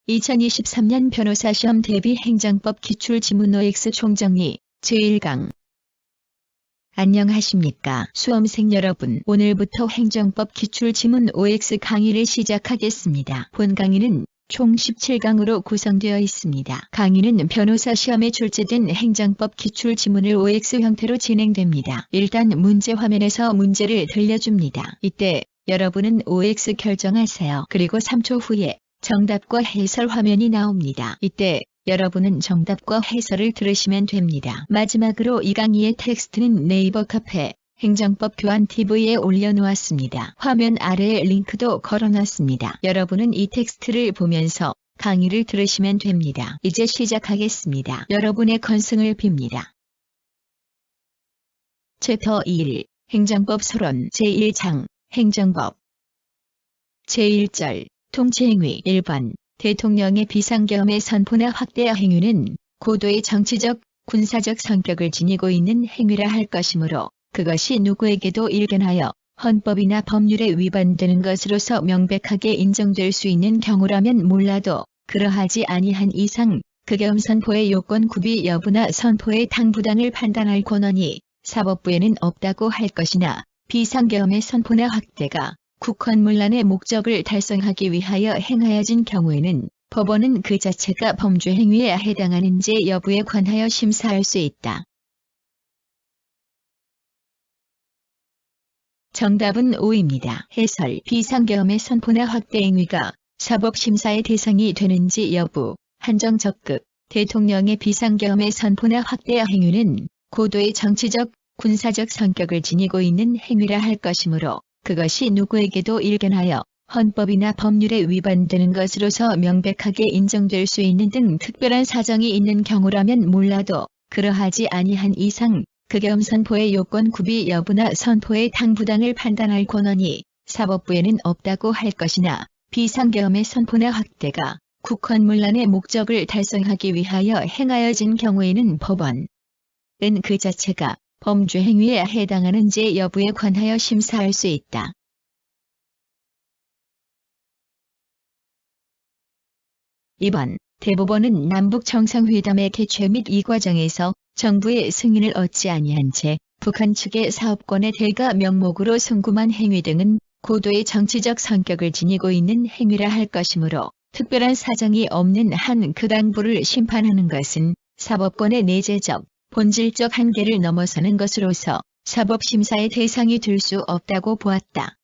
2023년 변호사 시험 대비 행정법 기출지문 OX 총정리 제1강. 안녕하십니까 수험생 여러분, 오늘부터 행정법 기출지문 OX 강의를 시작하겠습니다. 본 강의는 총 17강으로 구성되어 있습니다. 강의는 변호사 시험에 출제된 행정법 기출지문을 OX 형태로 진행됩니다. 일단 문제 화면에서 문제를 들려줍니다. 이때 여러분은 OX 결정하세요. 그리고 3초 후에 정답과 해설 화면이 나옵니다. 이때 여러분은 정답과 해설을 들으시면 됩니다. 마지막으로 이 강의의 텍스트는 네이버 카페 행정법 교환 TV에 올려놓았습니다. 화면 아래에 링크도 걸어놨습니다. 여러분은 이 텍스트를 보면서 강의를 들으시면 됩니다. 이제 시작하겠습니다. 여러분의 건승을 빕니다. 챕터 1 행정법 서론 제1장 행정법 제1절 통치행위 1번 대통령의 비상계엄의 선포나 확대 행위는 고도의 정치적, 군사적 성격을 지니고 있는 행위라 할 것이므로 그것이 누구에게도 일견하여 헌법이나 법률에 위반되는 것으로서 명백하게 인정될 수 있는 경우라면 몰라도 그러하지 아니한 이상 그 계엄 선포의 요건 구비 여부나 선포의 당부당을 판단할 권한이 사법부에는 없다고 할 것이나 비상계엄의 선포나 확대가 국헌문란의 목적을 달성하기 위하여 행하여진 경우에는 법원은 그 자체가 범죄 행위에 해당하는지 여부에 관하여 심사할 수 있다. 정답은 5입니다. 해설 비상계엄의 선포나 확대 행위가 사법심사의 대상이 되는지 여부 한정적급 대통령의 비상계엄의 선포나 확대 행위는 고도의 정치적, 군사적 성격을 지니고 있는 행위라 할 것이므로 그것이 누구에게도 일견하여 헌법이나 법률에 위반되는 것으로서 명백하게 인정될 수 있는 등 특별한 사정이 있는 경우라면 몰라도 그러하지 아니한 이상 그 계엄 선포의 요건 구비 여부나 선포의 당부당을 판단할 권한이 사법부에는 없다고 할 것이나 비상계엄의 선포나 확대가 국헌문란의 목적을 달성하기 위하여 행하여진 경우에는 법원은 그 자체가 범죄 행위에 해당하는지 여부에 관하여 심사할 수 있다. (2번) 대법원은 남북정상회담의 개최 및 이 과정에서 정부의 승인을 얻지 아니한 채 북한 측의 사업권의 대가 명목으로 송금한 행위 등은 고도의 정치적 성격을 지니고 있는 행위라 할 것이므로 특별한 사정이 없는 한 그 당부를 심판하는 것은 사법권의 내재적, 본질적 한계를 넘어서는 것으로서 사법심사의 대상이 될 수 없다고 보았다.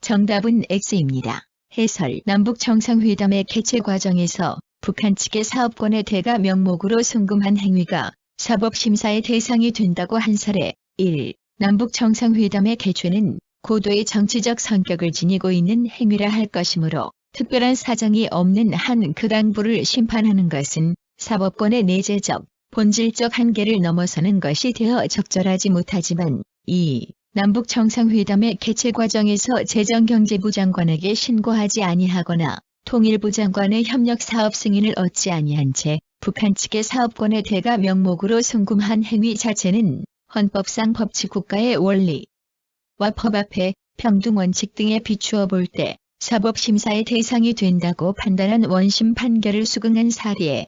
정답은 X입니다. 해설 남북정상회담의 개최 과정에서 북한 측의 사업권의 대가 명목으로 송금한 행위가 사법심사의 대상이 된다고 한 사례 1. 남북정상회담의 개최는 고도의 정치적 성격을 지니고 있는 행위라 할 것이므로 특별한 사정이 없는 한 그 당부를 심판하는 것은 사법권의 내재적, 본질적 한계를 넘어서는 것이 되어 적절하지 못하지만 2. 남북정상회담의 개최 과정에서 재정경제부 장관에게 신고하지 아니하거나 통일부 장관의 협력사업 승인을 얻지 아니한 채 북한 측의 사업권의 대가 명목으로 송금한 행위 자체는 헌법상 법치국가의 원리와 법 앞에 평등원칙 등에 비추어 볼 때 사법심사의 대상이 된다고 판단한 원심 판결을 수긍한 사례.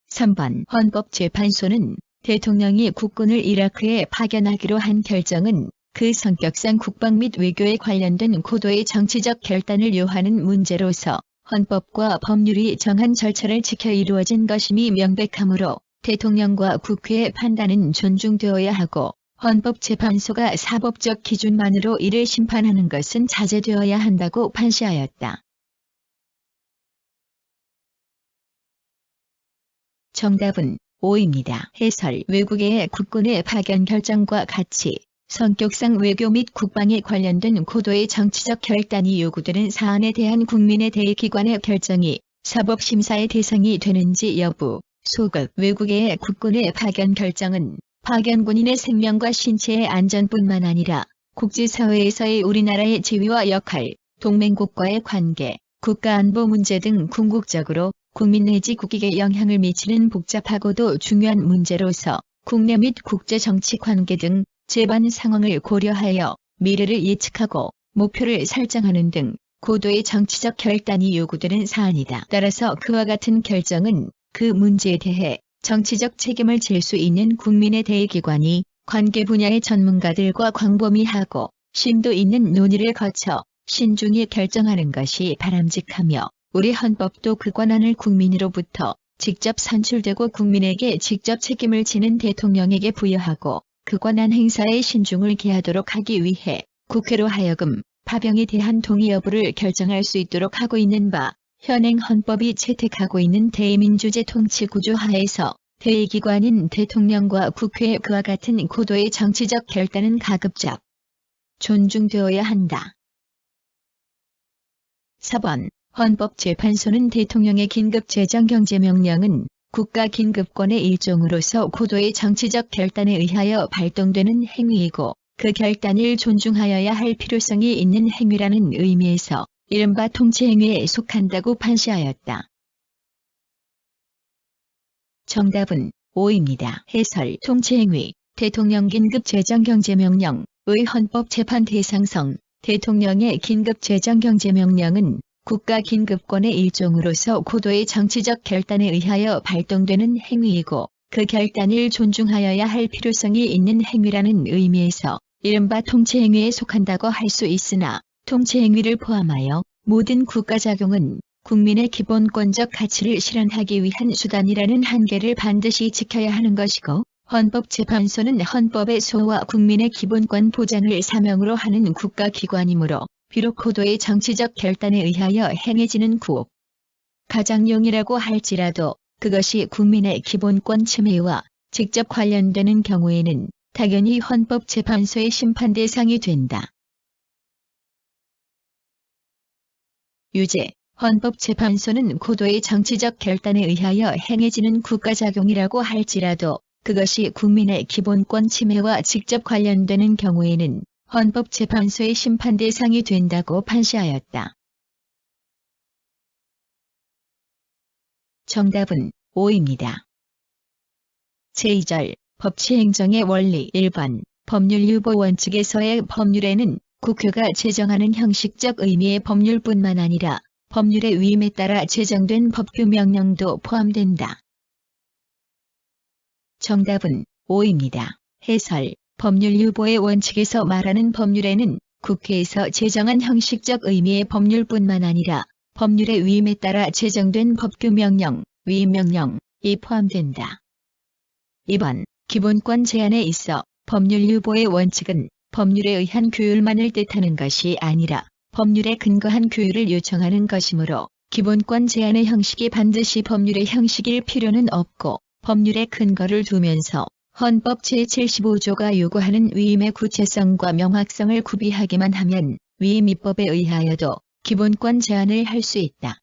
3번 헌법재판소는 대통령이 국군을 이라크에 파견하기로 한 결정은 그 성격상 국방 및 외교에 관련된 고도의 정치적 결단을 요하는 문제로서 헌법과 법률이 정한 절차를 지켜 이루어진 것임이 명백하므로 대통령과 국회의 판단은 존중되어야 하고 헌법재판소가 사법적 기준만으로 이를 심판하는 것은 자제되어야 한다고 판시하였다. 정답은 5입니다. 해설 외국의 국군의 파견 결정과 같이 성격상 외교 및 국방에 관련된 고도의 정치적 결단이 요구되는 사안에 대한 국민의 대기관의 결정이 사법심사의 대상이 되는지 여부 소극 외국의 국군의 파견 결정은 파견 군인의 생명과 신체의 안전뿐만 아니라 국제사회에서의 우리나라의 지위와 역할, 동맹국과의 관계, 국가안보 문제 등 궁극적으로 국민 내지 국익에 영향을 미치는 복잡하고도 중요한 문제로서 국내 및 국제 정치 관계 등 제반 상황을 고려하여 미래를 예측하고 목표를 설정하는 등 고도의 정치적 결단이 요구되는 사안이다. 따라서 그와 같은 결정은 그 문제에 대해 정치적 책임을 질 수 있는 국민의 대기관이 관계 분야의 전문가들과 광범위하고 심도 있는 논의를 거쳐 신중히 결정하는 것이 바람직하며 우리 헌법도 그 권한을 국민으로부터 직접 선출되고 국민에게 직접 책임을 지는 대통령에게 부여하고 그 권한 행사에 신중을 기하도록 하기 위해 국회로 하여금 파병에 대한 동의 여부를 결정할 수 있도록 하고 있는 바, 현행 헌법이 채택하고 있는 대의민주제 통치 구조 하에서 대의기관인 대통령과 국회의 그와 같은 고도의 정치적 결단은 가급적 존중되어야 한다. 4번 헌법재판소는 대통령의 긴급재정경제명령은 국가긴급권의 일종으로서 고도의 정치적 결단에 의하여 발동되는 행위이고 그 결단을 존중하여야 할 필요성이 있는 행위라는 의미에서 이른바 통치행위에 속한다고 판시하였다. 정답은 5입니다. 해설 통치행위, 대통령 긴급재정경제명령의 헌법재판 대상성, 대통령의 긴급재정경제명령은 국가긴급권의 일종으로서 고도의 정치적 결단에 의하여 발동되는 행위이고 그 결단을 존중하여야 할 필요성이 있는 행위라는 의미에서 이른바 통치행위에 속한다고 할 수 있으나 통치행위를 포함하여 모든 국가작용은 국민의 기본권적 가치를 실현하기 위한 수단이라는 한계를 반드시 지켜야 하는 것이고 헌법재판소는 헌법의 소와 국민의 기본권 보장을 사명으로 하는 국가기관이므로 비록 고도의 정치적 결단에 의하여 행해지는 가장용이라고 할지라도 그것이 국민의 기본권 침해와 직접 관련되는 경우에는 당연히 헌법재판소의 심판 대상이 된다. 유죄, 헌법재판소는 고도의 정치적 결단에 의하여 행해지는 국가작용이라고 할지라도 그것이 국민의 기본권 침해와 직접 관련되는 경우에는 헌법재판소의 심판 대상이 된다고 판시하였다. 정답은 5입니다. 제2절 법치행정의 원리 1번 법률 유보 원칙에서의 법률에는 국회가 제정하는 형식적 의미의 법률뿐만 아니라 법률의 위임에 따라 제정된 법규 명령도 포함된다. 정답은 5입니다. 해설 법률 유보의 원칙에서 말하는 법률에는 국회에서 제정한 형식적 의미의 법률뿐만 아니라 법률의 위임에 따라 제정된 법규 명령, 위임 명령이 포함된다. 2번 기본권 제한에 있어 법률 유보의 원칙은 법률에 의한 규율만을 뜻하는 것이 아니라 법률에 근거한 규율을 요청하는 것이므로 기본권 제한의 형식이 반드시 법률의 형식일 필요는 없고 법률의 근거를 두면서 헌법 제75조가 요구하는 위임의 구체성과 명확성을 구비하기만 하면 위임 입법에 의하여도 기본권 제한을 할 수 있다.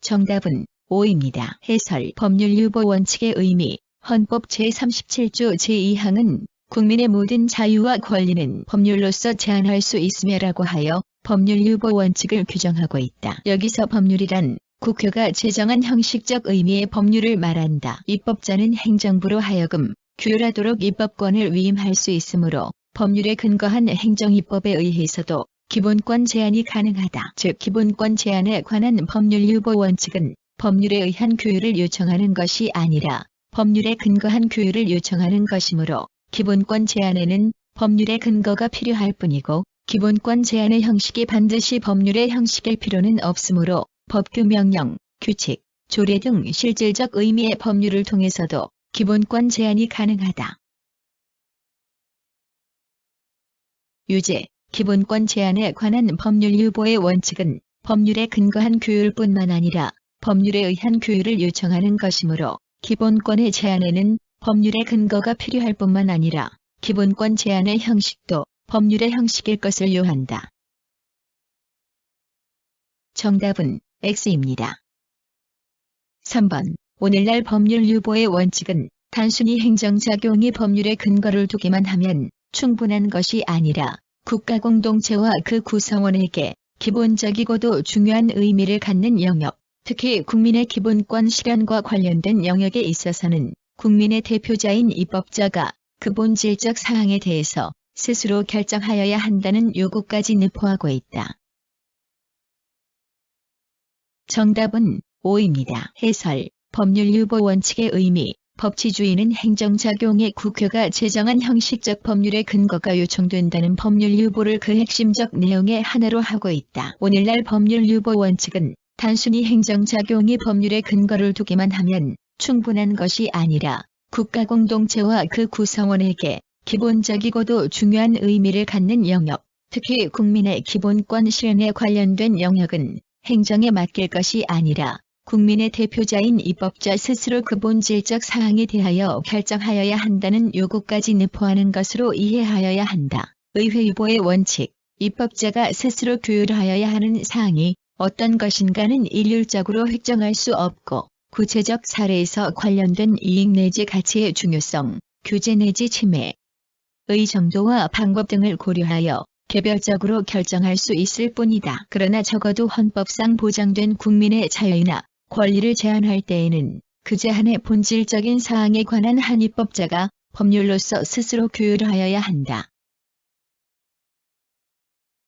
정답은 5입니다. 해설 법률 유보 원칙의 의미 헌법 제37조 제2항은 국민의 모든 자유와 권리는 법률로서 제한할 수 있으며라고 하여 법률 유보 원칙을 규정하고 있다. 여기서 법률이란 국회가 제정한 형식적 의미의 법률을 말한다. 입법자는 행정부로 하여금 규율하도록 입법권을 위임할 수 있으므로 법률에 근거한 행정입법에 의해서도 기본권 제한이 가능하다. 즉 기본권 제한에 관한 법률 유보 원칙은 법률에 의한 규율을 요청하는 것이 아니라 법률에 근거한 규율을 요청하는 것이므로 기본권 제한에는 법률의 근거가 필요할 뿐이고 기본권 제한의 형식이 반드시 법률의 형식일 필요는 없으므로 법규 명령, 규칙, 조례 등 실질적 의미의 법률을 통해서도 기본권 제한이 가능하다. 유죄, 기본권 제한에 관한 법률 유보의 원칙은 법률에 근거한 규율뿐만 아니라 법률에 의한 규율을 요청하는 것이므로 기본권의 제한에는 법률의 근거가 필요할 뿐만 아니라 기본권 제한의 형식도 법률의 형식일 것을 요한다. 정답은 X입니다. 3번 오늘날 법률 유보의 원칙은 단순히 행정작용이 법률의 근거를 두기만 하면 충분한 것이 아니라 국가 공동체와 그 구성원에게 기본적이고도 중요한 의미를 갖는 영역, 특히 국민의 기본권 실현과 관련된 영역에 있어서는 국민의 대표자인 입법자가 그 본질적 사항에 대해서 스스로 결정하여야 한다는 요구까지 내포하고 있다. 정답은 5입니다. 해설, 법률 유보 원칙의 의미, 법치주의는 행정작용에 국회가 제정한 형식적 법률의 근거가 요청된다는 법률 유보를 그 핵심적 내용의 하나로 하고 있다. 오늘날 법률 유보 원칙은 단순히 행정작용이 법률의 근거를 두기만 하면 충분한 것이 아니라 국가 공동체와 그 구성원에게 기본적이고도 중요한 의미를 갖는 영역, 특히 국민의 기본권 실현에 관련된 영역은 행정에 맡길 것이 아니라 국민의 대표자인 입법자 스스로 그 본질적 사항에 대하여 결정하여야 한다는 요구까지 내포하는 것으로 이해하여야 한다. 의회 유보의 원칙, 입법자가 스스로 규율하여야 하는 사항이 어떤 것인가는 일률적으로 획정할 수 없고 구체적 사례에서 관련된 이익 내지 가치의 중요성, 규제 내지 침해의 정도와 방법 등을 고려하여 개별적으로 결정할 수 있을 뿐이다. 그러나 적어도 헌법상 보장된 국민의 자유나 권리를 제한할 때에는 그 제한의 본질적인 사항에 관한 한 입법자가 법률로서 스스로 규율하여야 한다.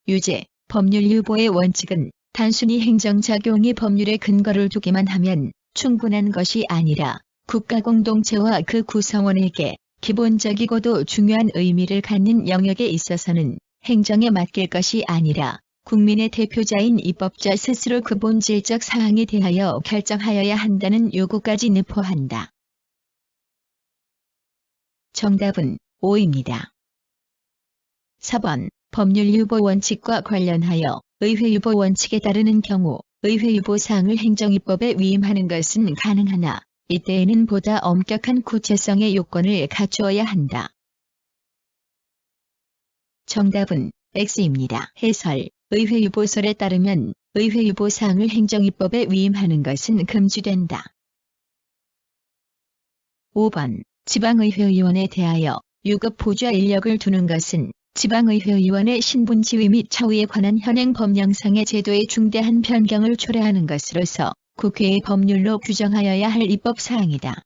유죄, 법률 유보의 원칙은 단순히 행정작용이 법률의 근거를 두기만 하면 충분한 것이 아니라 국가 공동체와 그 구성원에게 기본적이고도 중요한 의미를 갖는 영역에 있어서는 행정에 맡길 것이 아니라 국민의 대표자인 입법자 스스로 그 본질적 사항에 대하여 결정하여야 한다는 요구까지 내포한다. 정답은 5입니다. 4번, 법률 유보 원칙과 관련하여 의회 유보 원칙에 따르는 경우 의회 유보 사항을 행정입법에 위임하는 것은 가능하나 이때에는 보다 엄격한 구체성의 요건을 갖추어야 한다. 정답은 X입니다. 해설, 의회 유보설에 따르면 의회 유보 사항을 행정입법에 위임하는 것은 금지된다. 5번, 지방의회의원에 대하여 유급 보좌 인력을 두는 것은 지방의회의원의 신분 지위 및 처우에 관한 현행 법령상의 제도의 중대한 변경을 초래하는 것으로서 국회의 법률로 규정하여야 할 입법사항이다.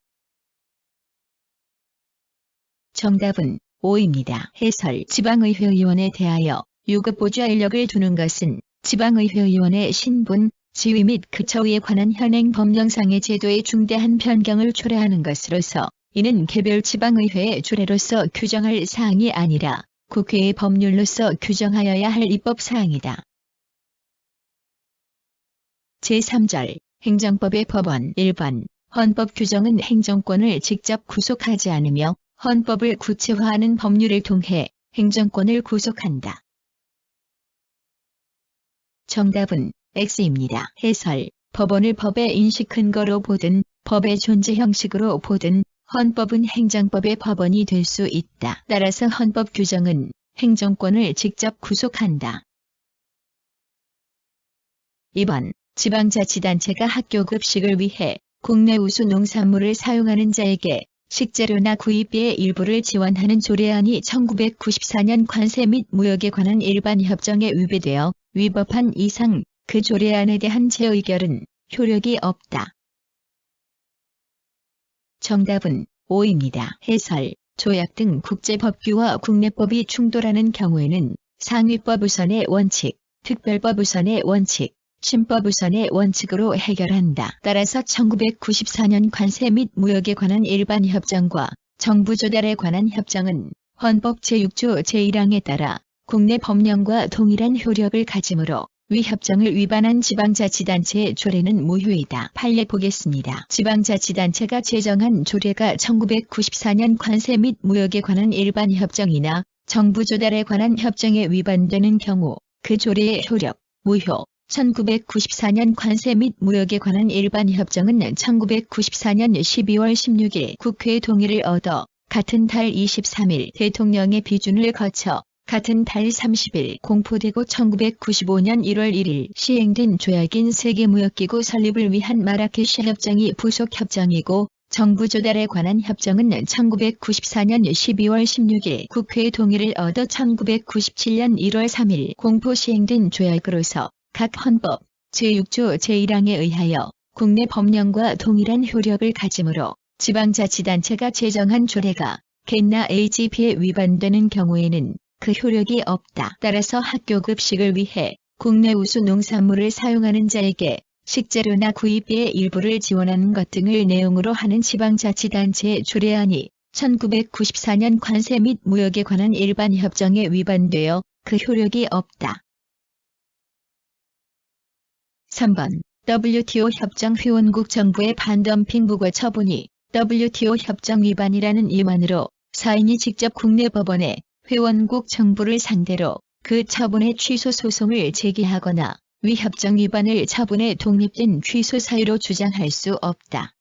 정답은 5입니다. 해설, 지방의회의원에 대하여 유급 보좌 인력을 두는 것은 지방의회의원의 신분, 지위 및 그 처우에 관한 현행 법령상의 제도의 중대한 변경을 초래하는 것으로서 이는 개별 지방의회의 조례로서 규정할 사항이 아니라 국회의 법률로서 규정하여야 할 입법사항이다. 제3절, 행정법의 법원 1번, 헌법 규정은 행정권을 직접 구속하지 않으며 헌법을 구체화하는 법률을 통해 행정권을 구속한다. 정답은 X입니다. 해설, 법원을 법의 인식 근거로 보든 법의 존재 형식으로 보든 헌법은 행정법의 법원이 될 수 있다. 따라서 헌법 규정은 행정권을 직접 구속한다. 2번, 지방자치단체가 학교 급식을 위해 국내 우수 농산물을 사용하는 자에게 식재료나 구입비의 일부를 지원하는 조례안이 1994년 관세 및 무역에 관한 일반 협정에 위배되어 위법한 이상 그 조례안에 대한 재의결은 효력이 없다. 정답은 5입니다. 해설, 조약 등 국제법규와 국내법이 충돌하는 경우에는 상위법 우선의 원칙, 특별법 우선의 원칙, 신법 우선의 원칙으로 해결한다. 따라서 1994년 관세 및 무역에 관한 일반 협정과 정부 조달에 관한 협정은 헌법 제6조 제1항에 따라 국내 법령과 동일한 효력을 가지므로 위 협정을 위반한 지방자치단체의 조례는 무효이다. 판례 보겠습니다. 지방자치단체가 제정한 조례가 1994년 관세 및 무역에 관한 일반 협정이나 정부 조달에 관한 협정에 위반되는 경우 그 조례의 효력, 무효. 1994년 관세 및 무역에 관한 일반 협정은 1994년 12월 16일 국회의 동의를 얻어 같은 달 23일 대통령의 비준을 거쳐 같은 달 30일 공포되고 1995년 1월 1일 시행된 조약인 세계무역기구 설립을 위한 마라케시 협정이 부속 협정이고 정부 조달에 관한 협정은 1994년 12월 16일 국회의 동의를 얻어 1997년 1월 3일 공포 시행된 조약으로서 각 헌법 제6조 제1항에 의하여 국내 법령과 동일한 효력을 가지므로 지방자치단체가 제정한 조례가 겟나 AGP에 위반되는 경우에는 그 효력이 없다. 따라서 학교 급식을 위해 국내 우수 농산물을 사용하는 자에게 식재료나 구입비의 일부를 지원하는 것 등을 내용으로 하는 지방자치단체의 조례안이 1994년 관세 및 무역에 관한 일반 협정에 위반되어 그 효력이 없다. 3번. WTO 협정 회원국 정부의 반덤핑 부과 처분이 WTO 협정 위반이라는 이유만으로 사인이 직접 국내 법원에 회원국 정부를 상대로 그 처분의 취소 소송을 제기하거나 위 협정 위반을 처분에 독립된 취소 사유로 주장할 수 없다.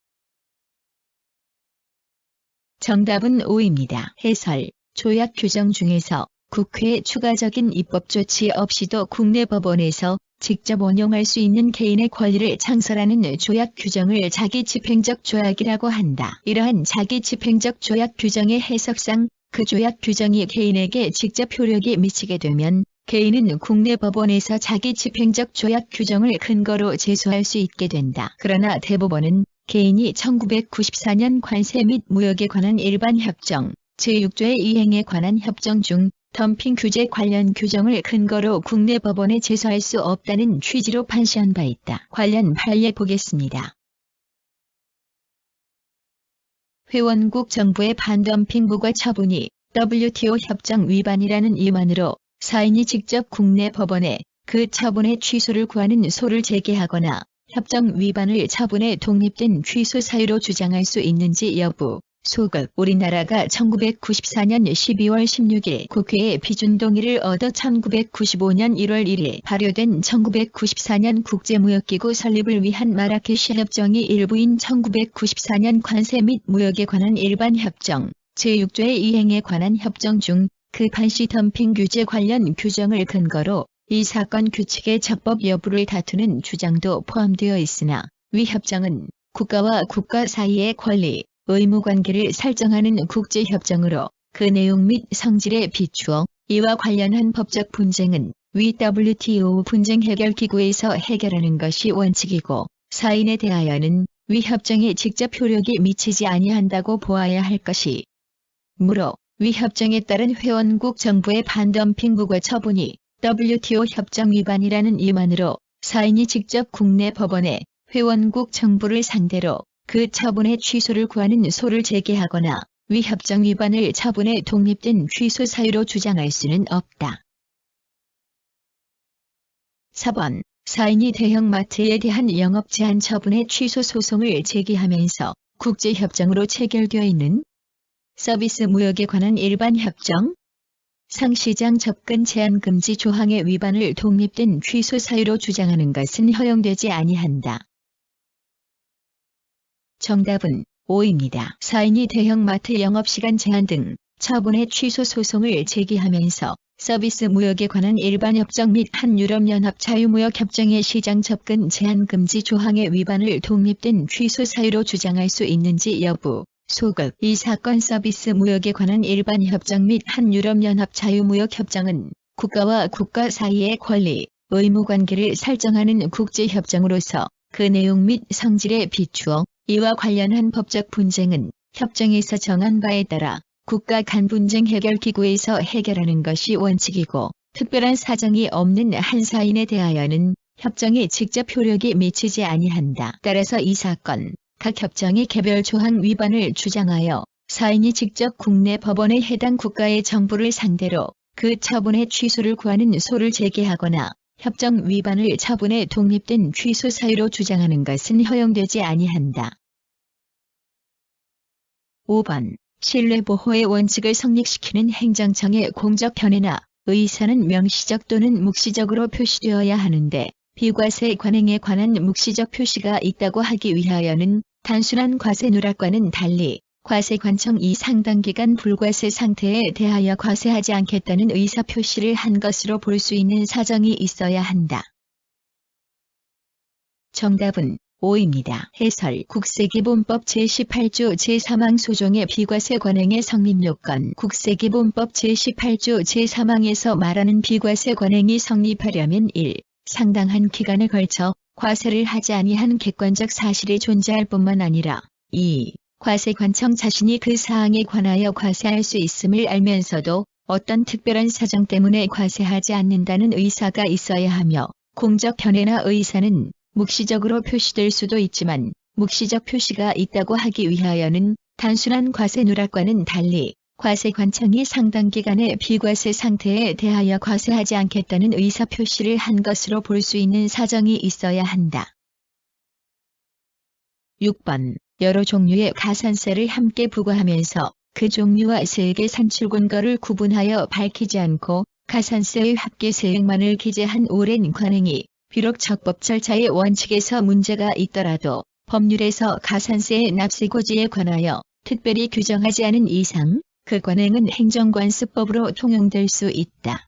정답은 5입니다. 해설. 조약 규정 중에서 국회의 추가적인 입법 조치 없이도 국내 법원에서 직접 원용할 수 있는 개인의 권리를 창설하는 조약 규정을 자기집행적 조약이라고 한다. 이러한 자기집행적 조약 규정의 해석상 그 조약 규정이 개인에게 직접 효력이 미치게 되면 개인은 국내 법원에서 자기집행적 조약 규정을 근거로 제소할 수 있게 된다. 그러나 대법원은 개인이 1994년 관세 및 무역에 관한 일반 협정, 제6조의 이행에 관한 협정 중 덤핑 규제 관련 규정을 근거로 국내 법원에 제소할 수 없다는 취지로 판시한 바 있다. 관련 판례 보겠습니다. 회원국 정부의 반덤핑 부과 처분이 WTO 협정 위반이라는 이유만으로 사인이 직접 국내 법원에 그 처분의 취소를 구하는 소를 제기하거나 협정 위반을 처분에 독립된 취소 사유로 주장할 수 있는지 여부. 소급. 우리나라가 1994년 12월 16일 국회의 비준 동의를 얻어 1995년 1월 1일 발효된 1994년 국제무역기구 설립을 위한 마라케시 협정이 일부인 1994년 관세 및 무역에 관한 일반 협정, 제6조의 이행에 관한 협정 중 그 반시 덤핑 규제 관련 규정을 근거로 이 사건 규칙의 적법 여부를 다투는 주장도 포함되어 있으나 위 협정은 국가와 국가 사이의 권리, 의무 관계를 설정하는 국제협정으로 그 내용 및 성질에 비추어 이와 관련한 법적 분쟁은 위 WTO 분쟁해결기구에서 해결하는 것이 원칙이고 사인에 대하여는 위 협정에 직접 효력이 미치지 아니한다고 보아야 할 것이 무로 위 협정에 따른 회원국 정부의 반덤핑 부과 처분이 WTO 협정 위반이라는 이유만으로 사인이 직접 국내 법원에 회원국 정부를 상대로 그 처분의 취소를 구하는 소를 제기하거나 위 협정 위반을 처분에 독립된 취소 사유로 주장할 수는 없다. 4번. 사인이 대형마트에 대한 영업 제한 처분의 취소 소송을 제기하면서 국제협정으로 체결되어 있는 서비스 무역에 관한 일반 협정, 상시장 접근 제한 금지 조항의 위반을 독립된 취소 사유로 주장하는 것은 허용되지 아니한다. 정답은 5입니다. 사인이 대형마트 영업시간 제한 등 처분의 취소 소송을 제기하면서 서비스 무역에 관한 일반 협정 및 한유럽연합 자유무역협정의 시장 접근 제한 금지 조항의 위반을 독립된 취소 사유로 주장할 수 있는지 여부. 소급. 이 사건 서비스 무역에 관한 일반 협정 및 한유럽연합 자유무역협정은 국가와 국가 사이의 권리, 의무 관계를 설정하는 국제협정으로서 그 내용 및 성질에 비추어 이와 관련한 법적 분쟁은 협정에서 정한 바에 따라 국가 간 분쟁 해결 기구에서 해결하는 것이 원칙이고 특별한 사정이 없는 한 사인에 대하여는 협정에 직접 효력이 미치지 아니한다. 따라서 이 사건 각 협정의 개별 조항 위반을 주장하여 사인이 직접 국내 법원의 해당 국가의 정부를 상대로 그 처분의 취소를 구하는 소를 제기하거나 협정 위반을 처분에 독립된 취소 사유로 주장하는 것은 허용되지 아니한다. 5번. 신뢰보호의 원칙을 성립시키는 행정청의 공적 견해나 의사는 명시적 또는 묵시적으로 표시되어야 하는데 비과세 관행에 관한 묵시적 표시가 있다고 하기 위하여는 단순한 과세 누락과는 달리 과세관청이 상당기간 불과세 상태에 대하여 과세하지 않겠다는 의사표시를 한 것으로 볼 수 있는 사정이 있어야 한다. 정답은 5입니다. 해설. 국세기본법 제18조 제3항 소종의 비과세 관행의 성립 요건. 국세기본법 제18조 제3항에서 말하는 비과세 관행이 성립하려면 1. 상당한 기간에 걸쳐 과세를 하지 아니한 객관적 사실이 존재할 뿐만 아니라 2. 과세관청 자신이 그 사항에 관하여 과세할 수 있음을 알면서도 어떤 특별한 사정 때문에 과세하지 않는다는 의사가 있어야 하며 공적 견해나 의사는 묵시적으로 표시될 수도 있지만 묵시적 표시가 있다고 하기 위하여는 단순한 과세 누락과는 달리 과세 관청이 상당 기간의 비과세 상태에 대하여 과세하지 않겠다는 의사 표시를 한 것으로 볼 수 있는 사정이 있어야 한다. 6번. 여러 종류의 가산세를 함께 부과하면서 그 종류와 세액의 산출 근거를 구분하여 밝히지 않고 가산세의 합계 세액만을 기재한 오랜 관행이 비록 적법 절차의 원칙에서 문제가 있더라도 법률에서 가산세의 납세고지에 관하여 특별히 규정하지 않은 이상 그 관행은 행정관습법으로 통용될 수 있다.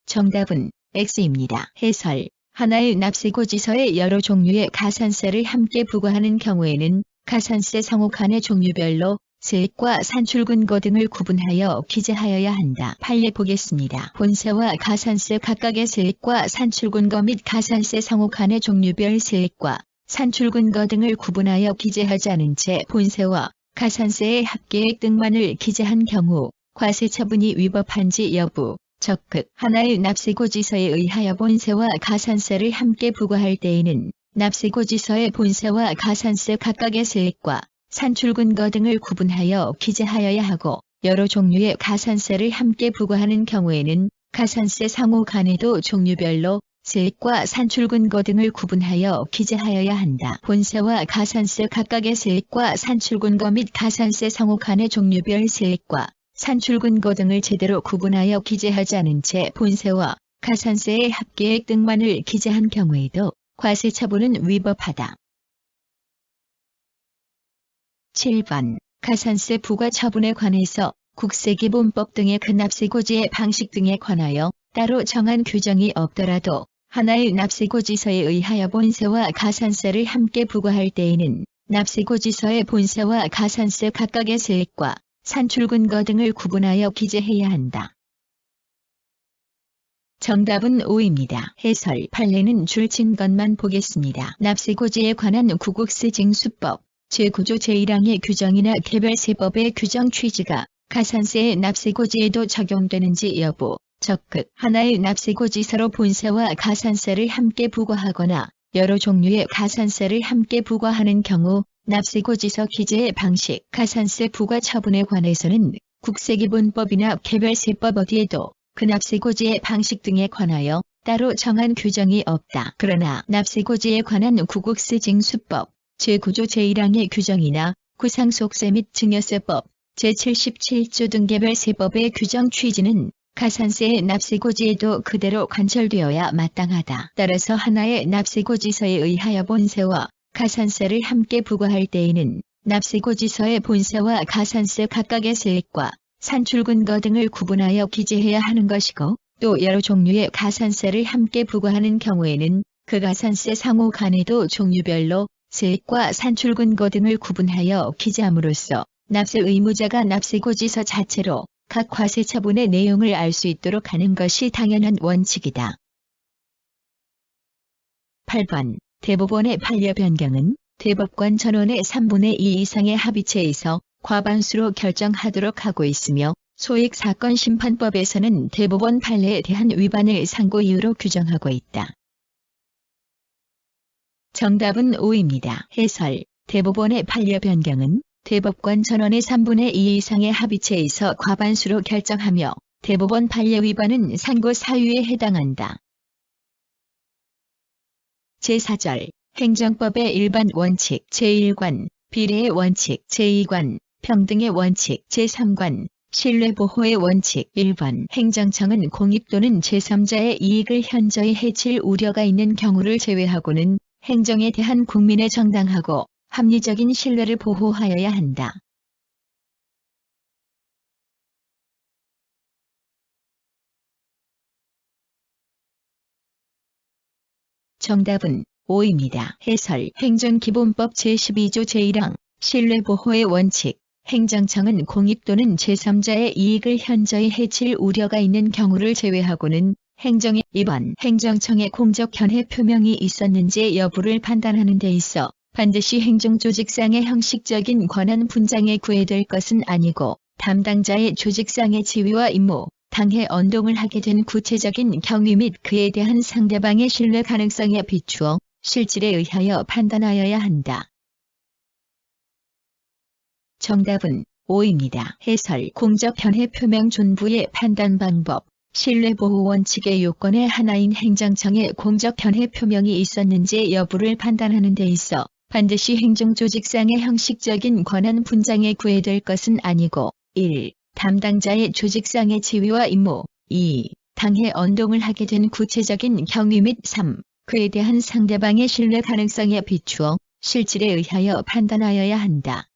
정답은 X입니다. 해설. 하나의 납세고지서에 여러 종류의 가산세를 함께 부과하는 경우에는 가산세 상호간의 종류별로 세액과 산출 근거 등을 구분하여 기재하여야 한다. 판례 보겠습니다. 본세와 가산세 각각의 세액과 산출 근거 및 가산세 상호간의 종류별 세액과 산출 근거 등을 구분하여 기재하지 않은 채 본세와 가산세의 합계액 등만을 기재한 경우 과세 처분이 위법한지 여부. 적극. 하나의 납세고지서에 의하여 본세와 가산세를 함께 부과할 때에는 납세고지서의 본세와 가산세 각각의 세액과 산출 근거 등을 구분하여 기재하여야 하고 여러 종류의 가산세를 함께 부과하는 경우에는 가산세 상호 간에도 종류별로 세액과 산출 근거 등을 구분하여 기재하여야 한다. 본세와 가산세 각각의 세액과 산출 근거 및 가산세 상호 간의 종류별 세액과 산출 근거 등을 제대로 구분하여 기재하지 않은 채 본세와 가산세의 합계액 등만을 기재한 경우에도 과세 처분은 위법하다. 7번. 가산세 부과 처분에 관해서 국세기본법 등의 그 납세고지의 방식 등에 관하여 따로 정한 규정이 없더라도 하나의 납세고지서에 의하여 본세와 가산세를 함께 부과할 때에는 납세고지서의 본세와 가산세 각각의 세액과 산출 근거 등을 구분하여 기재해야 한다. 정답은 5입니다. 해설. 판례는 줄친 것만 보겠습니다. 납세고지에 관한 구국세 징수법 제9조 제1항의 규정이나 개별세법의 규정 취지가 가산세의 납세고지에도 적용되는지 여부. 적극. 하나의 납세고지서로 본세와 가산세를 함께 부과하거나 여러 종류의 가산세를 함께 부과하는 경우 납세고지서 기재의 방식, 가산세 부과 처분에 관해서는 국세기본법이나 개별세법 어디에도 그 납세고지의 방식 등에 관하여 따로 정한 규정이 없다. 그러나 납세고지에 관한 구국세 징수법 제9조 제1항의 규정이나 구상속세 및 증여세법 제77조 등 개별세법의 규정 취지는 가산세의 납세고지에도 그대로 관철되어야 마땅하다. 따라서 하나의 납세고지서에 의하여 본세와 가산세를 함께 부과할 때에는 납세고지서의 본세와 가산세 각각의 세액과 산출 근거 등을 구분하여 기재해야 하는 것이고 또 여러 종류의 가산세를 함께 부과하는 경우에는 그 가산세 상호 간에도 종류별로 세액과 산출 근거 등을 구분하여 기재함으로써 납세 의무자가 납세고지서 자체로 각 과세 처분의 내용을 알 수 있도록 하는 것이 당연한 원칙이다. 8번. 대법원의 판례 변경은 대법관 전원의 3분의 2 이상의 합의체에서 과반수로 결정하도록 하고 있으며 소액사건 심판법에서는 대법원 판례에 대한 위반을 상고 이유로 규정하고 있다. 정답은 5입니다. 해설. 대법원의 판례 변경은 대법관 전원의 3분의 2 이상의 합의체에서 과반수로 결정하며 대법원 판례 위반은 상고 사유에 해당한다. 제4절. 행정법의 일반 원칙 제1관, 비례의 원칙 제2관, 평등의 원칙 제3관, 신뢰보호의 원칙 1번. 행정청은 공익 또는 제3자의 이익을 현저히 해칠 우려가 있는 경우를 제외하고는 행정에 대한 국민의 정당하고 합리적인 신뢰를 보호하여야 한다. 정답은 5입니다. 해설. 행정기본법 제12조 제1항 신뢰보호의 원칙 행정청은 공익 또는 제3자의 이익을 현저히 해칠 우려가 있는 경우를 제외하고는 행정의 2번. 행정청의 공적 견해 표명이 있었는지 여부를 판단하는 데 있어 반드시 행정조직상의 형식적인 권한 분장에 구애될 것은 아니고 담당자의 조직상의 지위와 임무, 당해 언동을 하게 된 구체적인 경위 및 그에 대한 상대방의 신뢰 가능성에 비추어 실질에 의하여 판단하여야 한다. 정답은 5입니다. 해설 공적 견해 표명 존부의 판단 방법 신뢰보호 원칙의 요건의 하나인 행정청의 공적 견해 표명이 있었는지 여부를 판단하는 데 있어 반드시 행정조직상의 형식적인 권한 분장에 구애될 것은 아니고 1. 담당자의 조직상의 지위와 임무 2. 당해 언동을 하게 된 구체적인 경위 및 3. 그에 대한 상대방의 신뢰 가능성에 비추어 실질에 의하여 판단하여야 한다.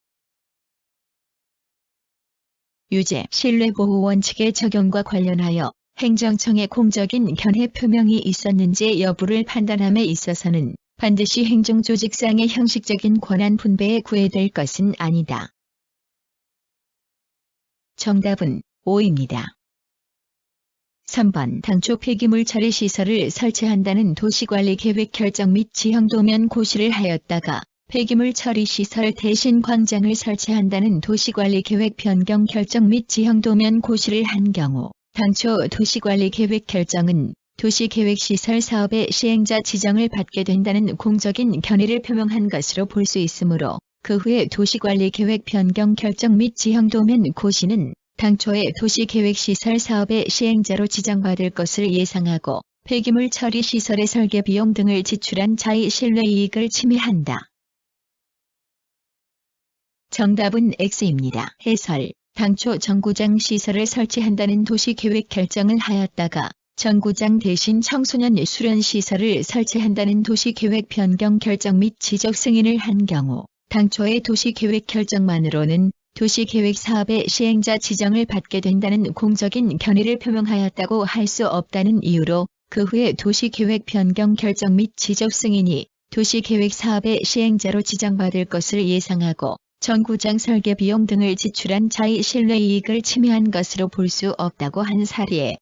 유죄 신뢰보호 원칙의 적용과 관련하여 행정청의 공적인 견해 표명이 있었는지 여부를 판단함에 있어서는 반드시 행정조직상의 형식적인 권한 분배에 구애될 것은 아니다. 정답은 5입니다. 3번 당초 폐기물 처리 시설을 설치한다는 도시관리 계획 결정 및 지형도면 고시를 하였다가 폐기물 처리 시설 대신 광장을 설치한다는 도시관리 계획 변경 결정 및 지형도면 고시를 한 경우 당초 도시관리 계획 결정은 도시계획시설 사업의 시행자 지정을 받게 된다는 공적인 견해를 표명한 것으로 볼 수 있으므로 그 후에 도시관리 계획 변경 결정 및 지형도면 고시는 당초의 도시계획시설 사업의 시행자로 지정받을 것을 예상하고 폐기물 처리 시설의 설계 비용 등을 지출한 자의 신뢰 이익을 침해한다. 정답은 X입니다. 해설 당초 정구장 시설을 설치한다는 도시계획 결정을 하였다가 정구장 대신 청소년 수련시설을 설치한다는 도시계획 변경 결정 및 지적 승인을 한 경우 당초의 도시계획 결정만으로는 도시계획 사업의 시행자 지정을 받게 된다는 공적인 견해를 표명하였다고 할 수 없다는 이유로 그 후에 도시계획 변경 결정 및 지적 승인이 도시계획 사업의 시행자로 지정받을 것을 예상하고 정구장 설계 비용 등을 지출한 자의 신뢰 이익을 침해한 것으로 볼 수 없다고 한 사례.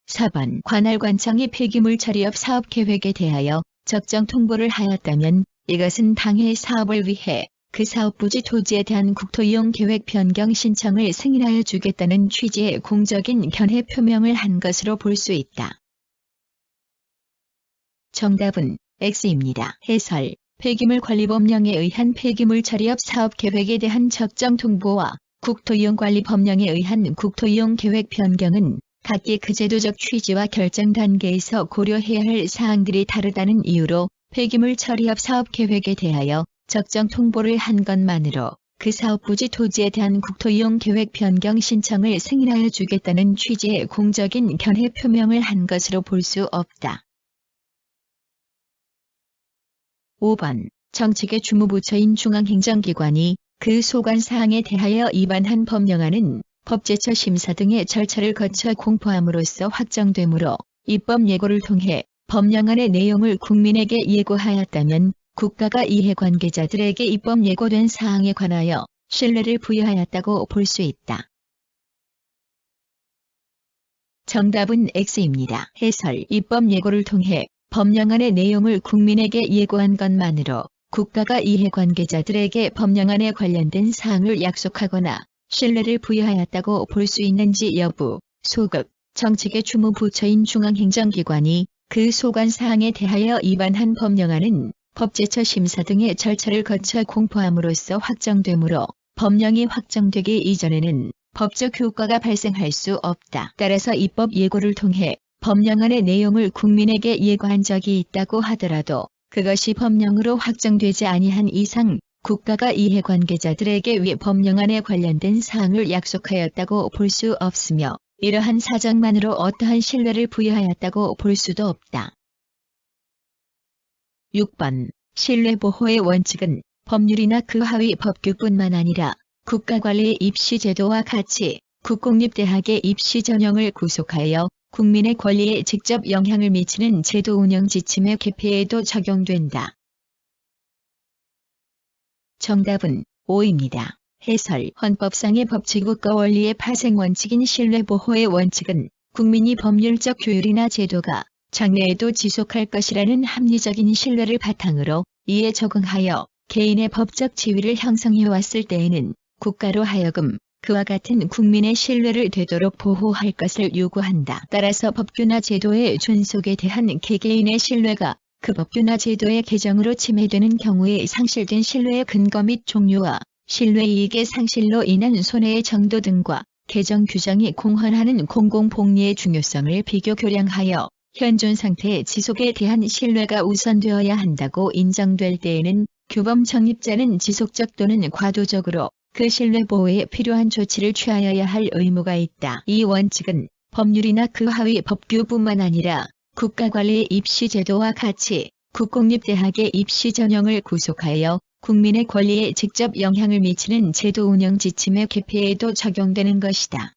4번 관할관청이 폐기물 처리업 사업 계획에 대하여 적정 통보를 하였다면 이것은 당해 사업을 위해 그 사업 부지 토지에 대한 국토이용 계획 변경 신청을 승인하여 주겠다는 취지의 공적인 견해 표명을 한 것으로 볼 수 있다. 정답은 X입니다. 해설 폐기물 관리법령에 의한 폐기물 처리업 사업 계획에 대한 적정 통보와 국토이용관리 법령에 의한 국토이용 계획 변경은 각기 그 제도적 취지와 결정 단계에서 고려해야 할 사항들이 다르다는 이유로 폐기물 처리업 사업 계획에 대하여 적정 통보를 한 것만으로 그 사업 부지 토지에 대한 국토이용 계획 변경 신청을 승인하여 주겠다는 취지의 공적인 견해 표명을 한 것으로 볼 수 없다. 5번 정책의 주무부처인 중앙행정기관이 그 소관 사항에 대하여 위반한 법령안은 법제처 심사 등의 절차를 거쳐 공포함으로써 확정되므로 입법 예고를 통해 법령안의 내용을 국민에게 예고하였다면 국가가 이해관계자들에게 입법 예고된 사항에 관하여 신뢰를 부여하였다고 볼 수 있다. 정답은 X입니다. 해설 입법 예고를 통해 법령안의 내용을 국민에게 예고한 것만으로 국가가 이해관계자들에게 법령안에 관련된 사항을 약속하거나 신뢰를 부여하였다고 볼 수 있는지 여부, 소급, 정책의 주무부처인 중앙행정기관이 그 소관 사항에 대하여 위반한 법령안은 법제처 심사 등의 절차를 거쳐 공포함으로써 확정되므로 법령이 확정되기 이전에는 법적 효과가 발생할 수 없다. 따라서 입법 예고를 통해 법령안의 내용을 국민에게 예고한 적이 있다고 하더라도 그것이 법령으로 확정되지 아니한 이상 국가가 이해관계자들에게 위 법령안에 관련된 사항을 약속하였다고 볼 수 없으며 이러한 사정만으로 어떠한 신뢰를 부여하였다고 볼 수도 없다. 6번 신뢰보호의 원칙은 법률이나 그 하위 법규뿐만 아니라 국가관리의 입시제도와 같이 국공립대학의 입시 전형을 구속하여 국민의 권리에 직접 영향을 미치는 제도 운영 지침의 개폐에도 적용된다. 정답은 5입니다. 해설 헌법상의 법치국가 원리의 파생 원칙인 신뢰보호의 원칙은 국민이 법률적 규율이나 제도가 장래에도 지속할 것이라는 합리적인 신뢰를 바탕으로 이에 적응하여 개인의 법적 지위를 형성해왔을 때에는 국가로 하여금 그와 같은 국민의 신뢰를 되도록 보호할 것을 요구한다. 따라서 법규나 제도의 준속에 대한 개개인의 신뢰가 그 법규나 제도의 개정으로 침해되는 경우에 상실된 신뢰의 근거 및 종류와 신뢰이익의 상실로 인한 손해의 정도 등과 개정 규정이 공헌하는 공공복리의 중요성을 비교 교량하여 현존 상태의 지속에 대한 신뢰가 우선되어야 한다고 인정될 때에는 규범 정립자는 지속적 또는 과도적으로 그 신뢰 보호에 필요한 조치를 취하여야 할 의무가 있다. 이 원칙은 법률이나 그 하위 법규뿐만 아니라 국가관리의 입시제도와 같이 국공립대학의 입시 전형을 구속하여 국민의 권리에 직접 영향을 미치는 제도 운영 지침의 개폐에도 적용되는 것이다.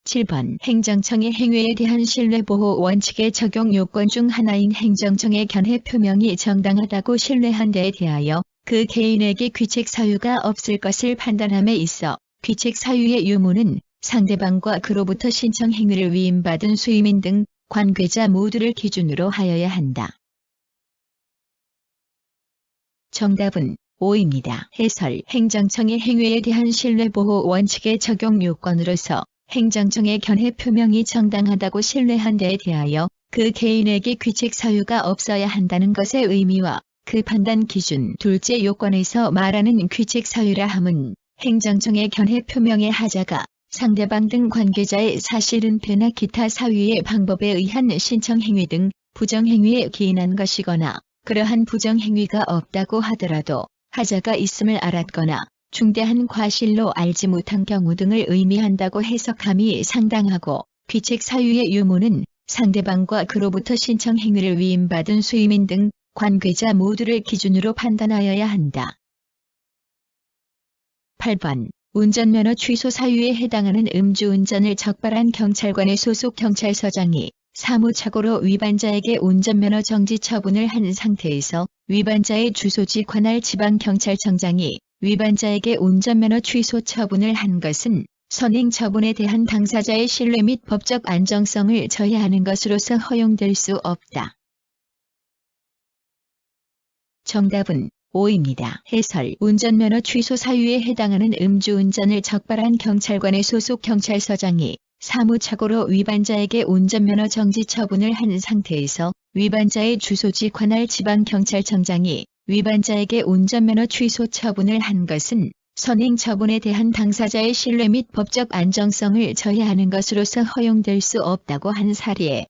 7번 행정청의 행위에 대한 신뢰보호 원칙의 적용 요건 중 하나인 행정청의 견해 표명이 정당하다고 신뢰한 데에 대하여 그 개인에게 귀책 사유가 없을 것을 판단함에 있어 귀책 사유의 유무는 상대방과 그로부터 신청 행위를 위임받은 수임인 등 관계자 모두를 기준으로 하여야 한다. 정답은 5입니다. 해설 행정청의 행위에 대한 신뢰보호 원칙의 적용 요건으로서 행정청의 견해 표명이 정당하다고 신뢰한 데에 대하여 그 개인에게 귀책 사유가 없어야 한다는 것의 의미와 그 판단 기준 둘째 요건에서 말하는 귀책 사유라 함은 행정청의 견해 표명의 하자가 상대방 등 관계자의 사실은폐나 기타 사유의 방법에 의한 신청행위 등 부정행위에 기인한 것이거나 그러한 부정행위가 없다고 하더라도 하자가 있음을 알았거나 중대한 과실로 알지 못한 경우 등을 의미한다고 해석함이 상당하고 귀책 사유의 유무는 상대방과 그로부터 신청 행위를 위임받은 수임인 등 관계자 모두를 기준으로 판단하여야 한다. 8번 운전면허 취소 사유에 해당하는 음주운전을 적발한 경찰관의 소속 경찰서장이 사무착오로 위반자에게 운전면허 정지 처분을 한 상태에서 위반자의 주소지 관할 지방경찰청장이 위반자에게 운전면허 취소 처분을 한 것은 선행 처분에 대한 당사자의 신뢰 및 법적 안정성을 저해하는 것으로서 허용될 수 없다. 정답은 5입니다. 해설 운전면허 취소 사유에 해당하는 음주운전을 적발한 경찰관의 소속 경찰서장이 사무착오로 위반자에게 운전면허 정지 처분을 한 상태에서 위반자의 주소지 관할 지방경찰청장이 위반자에게 운전면허 취소 처분을 한 것은 선행 처분에 대한 당사자의 신뢰 및 법적 안정성을 저해하는 것으로서 허용될 수 없다고 한 사례.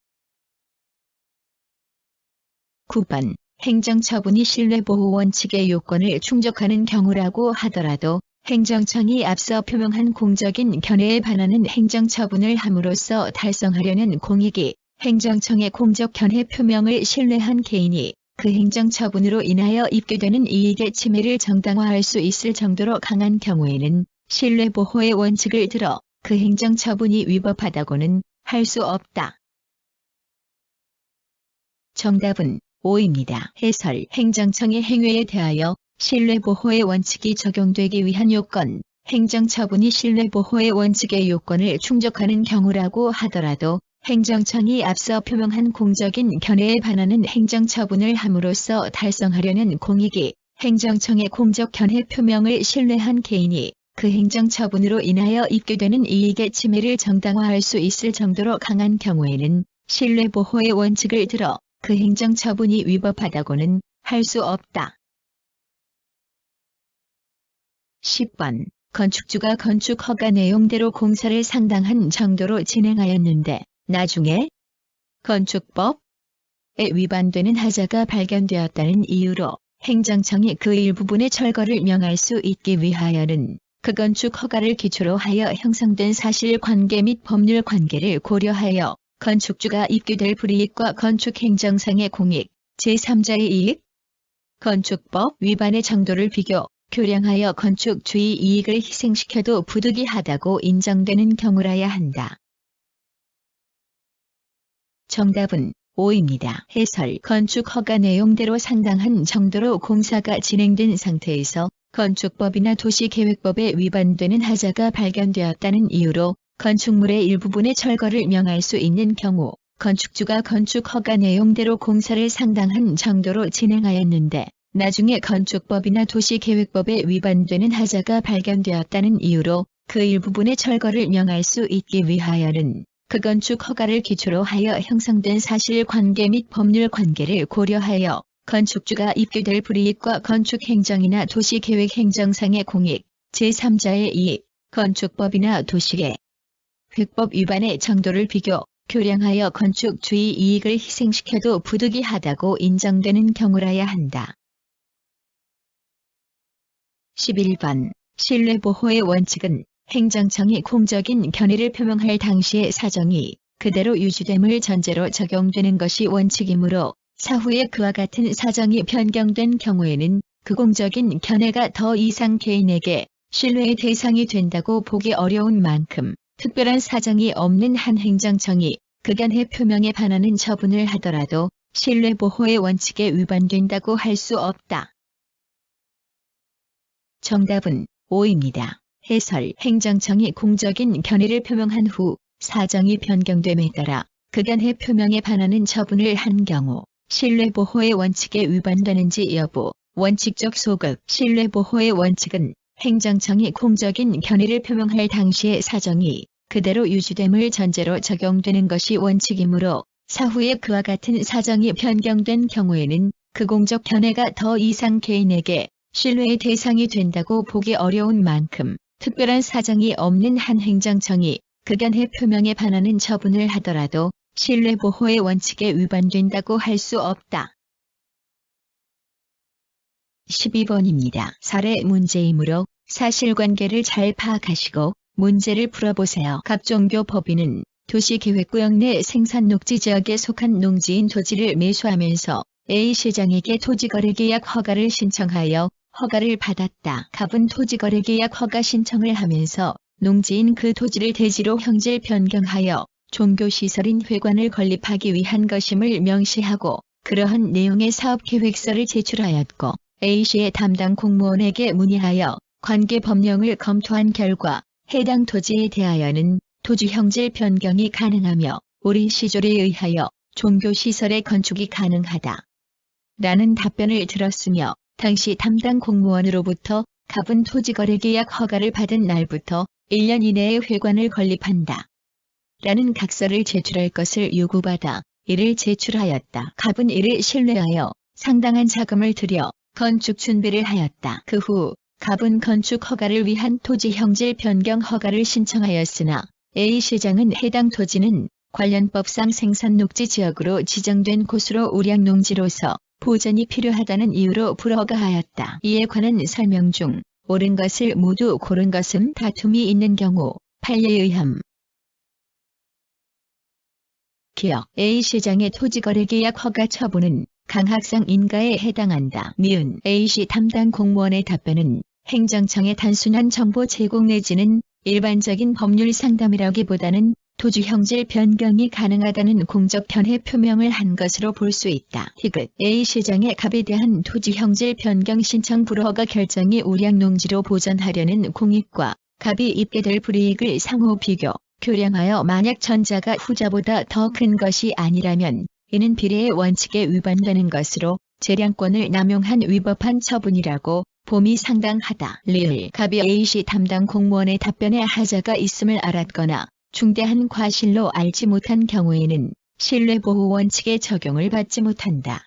9번 행정처분이 신뢰보호 원칙의 요건을 충족하는 경우라고 하더라도 행정청이 앞서 표명한 공적인 견해에 반하는 행정처분을 함으로써 달성하려는 공익이 행정청의 공적 견해 표명을 신뢰한 개인이 그 행정처분으로 인하여 입게되는 이익의 침해를 정당화할 수 있을 정도로 강한 경우에는 신뢰보호의 원칙을 들어 그 행정처분이 위법하다고는 할 수 없다. 정답은 5입니다. 해설 행정청의 행위에 대하여 신뢰보호의 원칙이 적용되기 위한 요건 행정처분이 신뢰보호의 원칙의 요건을 충족하는 경우라고 하더라도 행정청이 앞서 표명한 공적인 견해에 반하는 행정처분을 함으로써 달성하려는 공익이 행정청의 공적 견해 표명을 신뢰한 개인이 그 행정처분으로 인하여 입게되는 이익의 침해를 정당화할 수 있을 정도로 강한 경우에는 신뢰보호의 원칙을 들어 그 행정처분이 위법하다고는 할 수 없다. 10번 건축주가 건축 허가 내용대로 공사를 상당한 정도로 진행하였는데 나중에 건축법에 위반되는 하자가 발견되었다는 이유로 행정청이 그 일부분의 철거를 명할 수 있기 위하여는 그 건축 허가를 기초로 하여 형성된 사실관계 및 법률 관계를 고려하여 건축주가 입게 될 불이익과 건축행정상의 공익, 제3자의 이익, 건축법 위반의 정도를 비교, 교량하여 건축주의 이익을 희생시켜도 부득이하다고 인정되는 경우라야 한다. 정답은 5입니다. 해설 건축 허가 내용대로 상당한 정도로 공사가 진행된 상태에서 건축법이나 도시계획법에 위반되는 하자가 발견되었다는 이유로 건축물의 일부분의 철거를 명할 수 있는 경우 건축주가 건축 허가 내용대로 공사를 상당한 정도로 진행하였는데 나중에 건축법이나 도시계획법에 위반되는 하자가 발견되었다는 이유로 그 일부분의 철거를 명할 수 있기 위하여는 그 건축 허가를 기초로 하여 형성된 사실관계 및 법률 관계를 고려하여 건축주가 입게 될 불이익과 건축행정이나 도시계획행정상의 공익, 제3자의 이익, 건축법이나 도시계획법 위반의 정도를 비교, 교량하여 건축주의 이익을 희생시켜도 부득이하다고 인정되는 경우라야 한다. 11번. 신뢰보호의 원칙은 행정청이 공적인 견해를 표명할 당시의 사정이 그대로 유지됨을 전제로 적용되는 것이 원칙이므로 사후에 그와 같은 사정이 변경된 경우에는 그 공적인 견해가 더 이상 개인에게 신뢰의 대상이 된다고 보기 어려운 만큼 특별한 사정이 없는 한 행정청이 그 견해 표명에 반하는 처분을 하더라도 신뢰보호의 원칙에 위반된다고 할 수 없다. 정답은 5입니다. 해설. 행정청이 공적인 견해를 표명한 후 사정이 변경됨에 따라 그 견해 표명에 반하는 처분을 한 경우 신뢰보호의 원칙에 위반되는지 여부. 원칙적 소급. 신뢰보호의 원칙은 행정청이 공적인 견해를 표명할 당시의 사정이 그대로 유지됨을 전제로 적용되는 것이 원칙이므로 사후에 그와 같은 사정이 변경된 경우에는 그 공적 견해가 더 이상 개인에게 신뢰의 대상이 된다고 보기 어려운 만큼 특별한 사정이 없는 한 행정청이 그 견해 표명에 반하는 처분을 하더라도 신뢰보호의 원칙에 위반된다고 할 수 없다. 12번입니다. 사례 문제이므로 사실관계를 잘 파악하시고 문제를 풀어보세요. 각종교 법인은 도시계획구역 내 생산녹지 지역에 속한 농지인 토지를 매수하면서 A시장에게 토지거래계약 허가를 신청하여 허가를 받았다. 갑은 토지거래계약 허가 신청을 하면서 농지인 그 토지를 대지로 형질 변경하여 종교시설인 회관을 건립하기 위한 것임을 명시하고 그러한 내용의 사업계획서를 제출하였고 A씨의 담당 공무원에게 문의하여 관계 법령을 검토한 결과 해당 토지에 대하여는 토지 형질 변경이 가능하며 우리 시조에 의하여 종교시설의 건축이 가능하다. 라는 답변을 들었으며 당시 담당 공무원으로부터 갑은 토지거래계약 허가를 받은 날부터 1년 이내에 회관을 건립한다. 라는 각서를 제출할 것을 요구받아 이를 제출하였다. 갑은 이를 신뢰하여 상당한 자금을 들여 건축 준비를 하였다. 그 후 갑은 건축 허가를 위한 토지 형질 변경 허가를 신청하였으나 A시장은 해당 토지는 관련법상 생산녹지 지역으로 지정된 곳으로 우량농지로서 보전이 필요하다는 이유로 불허가하였다. 이에 관한 설명 중 옳은 것을 모두 고른 것은 다툼이 있는 경우 판례에 의함. 기억. A시장의 토지거래계약 허가 처분은 강학상 인가에 해당한다. 니은 A씨 담당 공무원의 답변은 행정청의 단순한 정보 제공 내지는 일반적인 법률 상담이라기보다는 토지 형질 변경이 가능하다는 공적 견해 표명을 한 것으로 볼 수 있다. 디귿. A시장의 갑에 대한 토지 형질 변경 신청 불허가 결정이 우량농지로 보전하려는 공익과 갑이 입게 될 불이익을 상호 비교, 교량하여 만약 전자가 후자보다 더 큰 것이 아니라면 이는 비례의 원칙에 위반되는 것으로 재량권을 남용한 위법한 처분이라고 봄이 상당하다. 리을. 갑이 A씨 담당 공무원의 답변에 하자가 있음을 알았거나 중대한 과실로 알지 못한 경우에는 신뢰보호 원칙의 적용을 받지 못한다.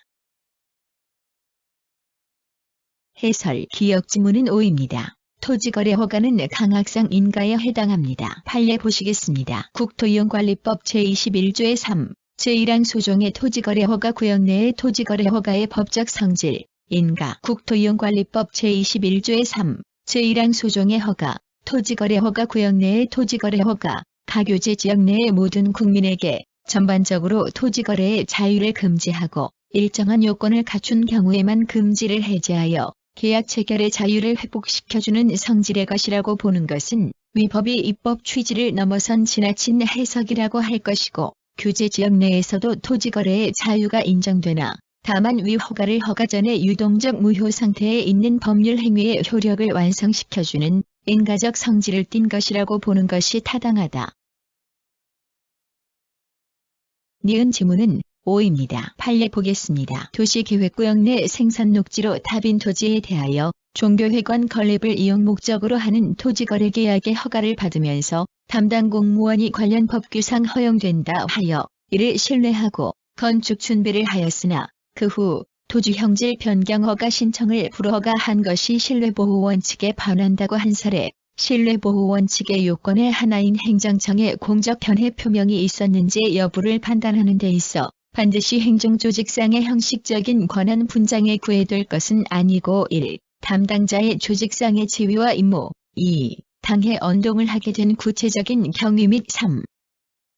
해설. 기억지문은 5입니다. 토지거래 허가는 강학상 인가에 해당합니다. 판례 보시겠습니다. 국토이용관리법 제21조의 3, 제1항 소종의 토지거래 허가 구역 내의 토지거래 허가의 법적 성질, 인가. 국토이용관리법 제21조의 3, 제1항 소종의 허가, 토지거래 허가 구역 내의 토지거래 허가, 가교제 지역 내의 모든 국민에게 전반적으로 토지거래의 자유를 금지하고 일정한 요건을 갖춘 경우에만 금지를 해제하여 계약 체결의 자유를 회복시켜주는 성질의 것이라고 보는 것은 위법이 입법 취지를 넘어선 지나친 해석이라고 할 것이고 규제 지역 내에서도 토지거래의 자유가 인정되나 다만 위 허가를 허가 전에 유동적 무효 상태에 있는 법률 행위의 효력을 완성시켜주는 인가적 성질을 띤 것이라고 보는 것이 타당하다. 니은 지문은 5입니다. 판례 보겠습니다. 도시계획구역 내 생산 녹지로 타빈 토지에 대하여 종교회관 건립을 이용 목적으로 하는 토지거래 계약의 허가를 받으면서 담당 공무원이 관련 법규상 허용된다 하여 이를 신뢰하고 건축 준비를 하였으나 그 후 토지 형질 변경 허가 신청을 불허가한 것이 신뢰보호 원칙에 반한다고 한 사례, 신뢰보호 원칙의 요건의 하나인 행정청의 공적 견해 표명이 있었는지 여부를 판단하는 데 있어 반드시 행정조직상의 형식적인 권한 분장에 구애될 것은 아니고 1. 담당자의 조직상의 지위와 임무, 2. 당해 언동을 하게 된 구체적인 경위 및 3.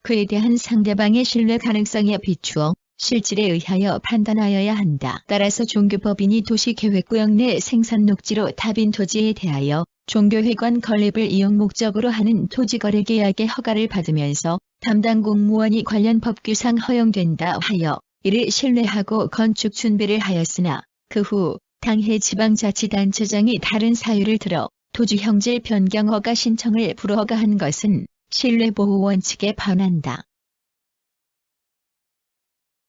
그에 대한 상대방의 신뢰 가능성에 비추어 실질에 의하여 판단하여야 한다. 따라서 종교법인이 도시계획구역 내 생산 녹지로 타빈 토지에 대하여 종교회관 건립을 이용 목적으로 하는 토지거래 계약의 허가를 받으면서 담당 공무원이 관련 법규상 허용된다 하여 이를 신뢰하고 건축 준비를 하였으나 그 후 당해 지방자치단체장이 다른 사유를 들어 토지 형질 변경 허가 신청을 불허가한 것은 신뢰보호 원칙에 반한다.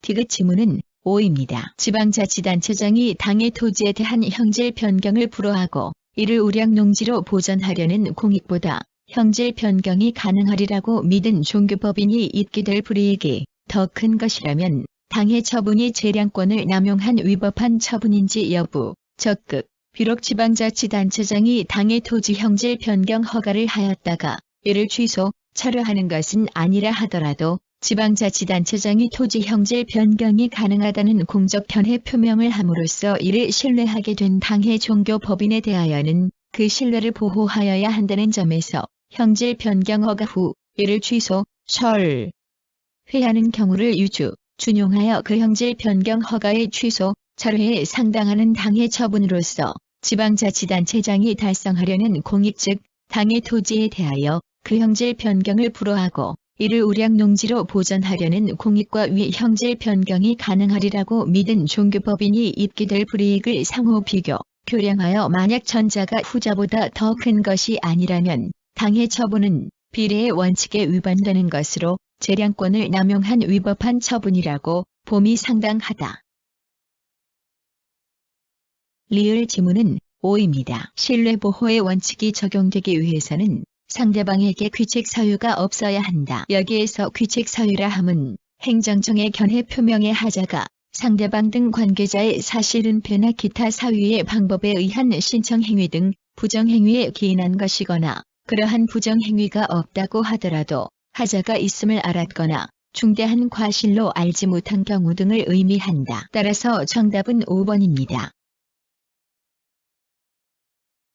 디귿 지문은 5입니다. 지방자치단체장이 당의 토지에 대한 형질 변경을 불허하고 이를 우량농지로 보전하려는 공익보다 형질 변경이 가능하리라고 믿은 종교법인이 입게 될 불이익이 더 큰 것이라면 당의 처분이 재량권을 남용한 위법한 처분인지 여부, 적극, 비록 지방자치단체장이 당의 토지 형질 변경 허가를 하였다가 이를 취소, 철회하는 것은 아니라 하더라도 지방자치단체장이 토지 형질 변경이 가능하다는 공적 견해 표명을 함으로써 이를 신뢰하게 된 당해 종교법인에 대하여는 그 신뢰를 보호하여야 한다는 점에서 형질 변경 허가 후 이를 취소, 철회하는 경우를 준용하여 그 형질 변경 허가의 취소, 철회에 상당하는 당해 처분으로서 지방자치단체장이 달성하려는 공익 즉 당의 토지에 대하여 그 형질 변경을 불허하고 이를 우량농지로 보전하려는 공익과 위 형질 변경이 가능하리라고 믿은 종교법인이 입게 될 불이익을 상호 비교, 교량하여 만약 전자가 후자보다 더 큰 것이 아니라면 당해 처분은 비례의 원칙에 위반되는 것으로 재량권을 남용한 위법한 처분이라고 봄이 상당하다. 리을 지문은 5입니다. 신뢰보호의 원칙이 적용되기 위해서는 상대방에게 귀책 사유가 없어야 한다. 여기에서 귀책 사유라 함은 행정청의 견해 표명의 하자가 상대방 등 관계자의 사실은폐나 기타 사유의 방법에 의한 신청행위 등 부정행위에 기인한 것이거나 그러한 부정행위가 없다고 하더라도 하자가 있음을 알았거나 중대한 과실로 알지 못한 경우 등을 의미한다. 따라서 정답은 5번입니다.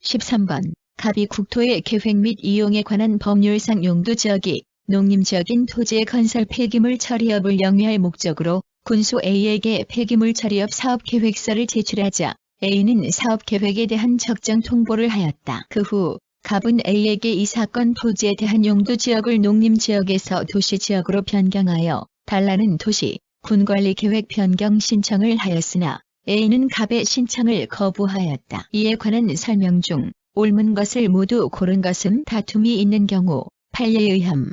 13번. 갑이 국토의 계획 및 이용에 관한 법률상 용도지역이 농림지역인 토지의 건설 폐기물 처리업을 영위할 목적으로 군수 A에게 폐기물 처리업 사업계획서를 제출하자 A는 사업계획에 대한 적정 통보를 하였다. 그 후 갑은 A에게 이 사건 토지에 대한 용도지역을 농림지역에서 도시지역으로 변경하여 달라는 도시, 군관리계획 변경 신청을 하였으나 A는 갑의 신청을 거부하였다. 이에 관한 설명 중 옳은 것을 모두 고른 것은 다툼이 있는 경우 판례에 의함.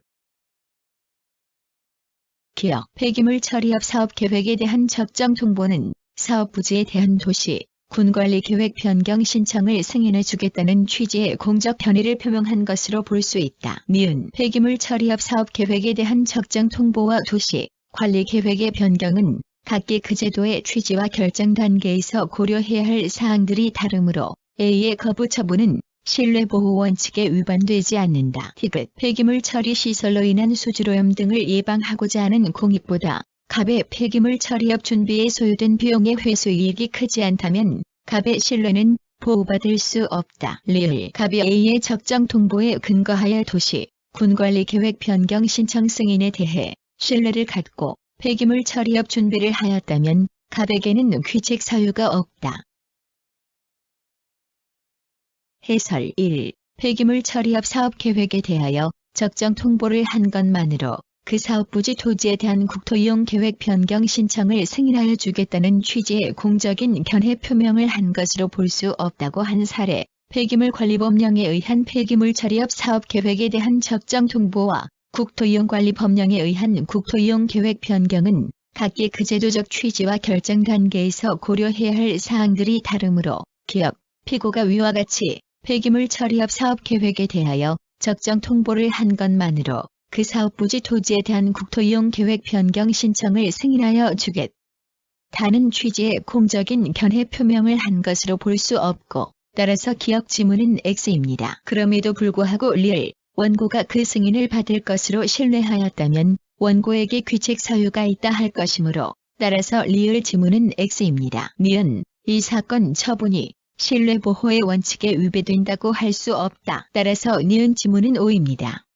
기억, 폐기물 처리업 사업계획에 대한 적정 통보는 사업 부지에 대한 도시, 군관리계획 변경 신청을 승인해 주겠다는 취지의 공적 견해를 표명한 것으로 볼 수 있다. 니은, 폐기물 처리업 사업계획에 대한 적정 통보와 도시, 관리계획의 변경은 각기 그 제도의 취지와 결정 단계에서 고려해야 할 사항들이 다르므로 A의 거부 처분은 신뢰보호 원칙에 위반되지 않는다. 디귿, 폐기물 처리 시설로 인한 수질오염 등을 예방하고자 하는 공익보다 갑의 폐기물 처리업 준비에 소요된 비용의 회수이익이 크지 않다면 갑의 신뢰는 보호받을 수 없다. 리을, 갑이 A의 적정 통보에 근거하여 도시, 군관리계획 변경 신청 승인에 대해 신뢰를 갖고 폐기물 처리업 준비를 하였다면 갑에게는 귀책 사유가 없다. 해설 1. 폐기물 처리업 사업계획에 대하여 적정 통보를 한 것만으로 그 사업부지 토지에 대한 국토이용 계획 변경 신청을 승인하여 주겠다는 취지의 공적인 견해 표명을 한 것으로 볼 수 없다고 한 사례, 폐기물관리법령에 의한 폐기물 처리업 사업계획에 대한 적정 통보와 국토이용관리법령에 의한 국토이용 계획 변경은 각기 그 제도적 취지와 결정 단계에서 고려해야 할 사항들이 다르므로 기업, 피고가 위와 같이 폐기물 처리업 사업 계획에 대하여 적정 통보를 한 것만으로 그 사업 부지 토지에 대한 국토이용 계획 변경 신청을 승인하여 주겠다는 취지의 공적인 견해 표명을 한 것으로 볼 수 없고, 따라서 기억 지문은 X입니다. 그럼에도 불구하고 리을 원고가 그 승인을 받을 것으로 신뢰하였다면 원고에게 귀책 사유가 있다 할 것이므로, 따라서 리을 지문은 X입니다. 니은 이 사건 처분이 신뢰보호의 원칙에 위배된다고 할 수 없다. 따라서 니은 지문은 O입니다.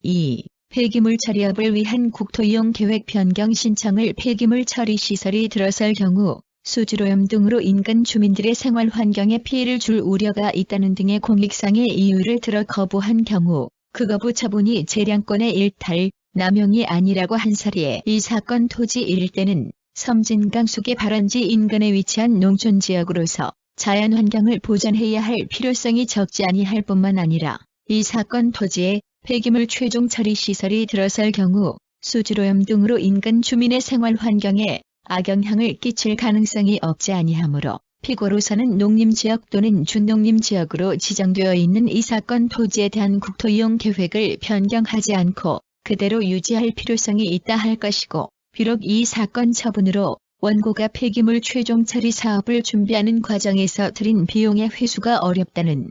2. 폐기물 처리업을 위한 국토이용 계획 변경 신청을 폐기물 처리 시설이 들어설 경우 수질오염 등으로 인근 주민들의 생활 환경에 피해를 줄 우려가 있다는 등의 공익상의 이유를 들어 거부한 경우 그 거부 처분이 재량권의 일탈, 남용이 아니라고 한 사례에 이 사건 토지 일대는 섬진강 수계 발원지 인근에 위치한 농촌지역으로서 자연환경을 보존해야 할 필요성이 적지 아니할 뿐만 아니라 이 사건 토지에 폐기물 최종 처리 시설이 들어설 경우 수질오염 등으로 인근 주민의 생활 환경에 악영향을 끼칠 가능성이 없지 아니하므로 피고로서는 농림지역 또는 준농림지역으로 지정되어 있는 이 사건 토지에 대한 국토이용 계획을 변경하지 않고 그대로 유지할 필요성이 있다 할 것이고, 비록 이 사건 처분으로 원고가 폐기물 최종 처리 사업을 준비하는 과정에서 들인 비용의 회수가 어렵다는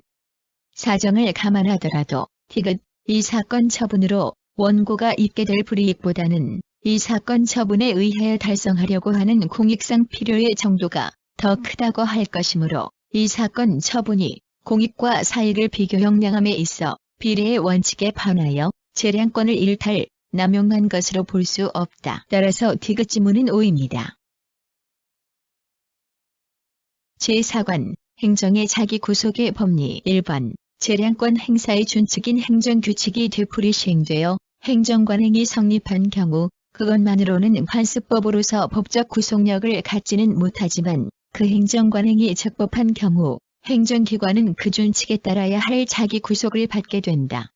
사정을 감안하더라도 디귿 이 사건 처분으로 원고가 입게 될 불이익보다는 이 사건 처분에 의하여 달성하려고 하는 공익상 필요의 정도가 더 크다고 할 것이므로 이 사건 처분이 공익과 사익을 비교 형량함에 있어 비례의 원칙에 반하여 재량권을 일탈, 남용한 것으로 볼 수 없다. 따라서 디귿 지문은 O입니다. 제4관 행정의 자기구속의 법리 1번 재량권 행사의 준칙인 행정규칙이 되풀이 시행되어 행정관행이 성립한 경우 그것만으로는 관습법으로서 법적 구속력을 갖지는 못하지만 그 행정관행이 적법한 경우 행정기관은 그 준칙에 따라야 할 자기구속을 받게 된다.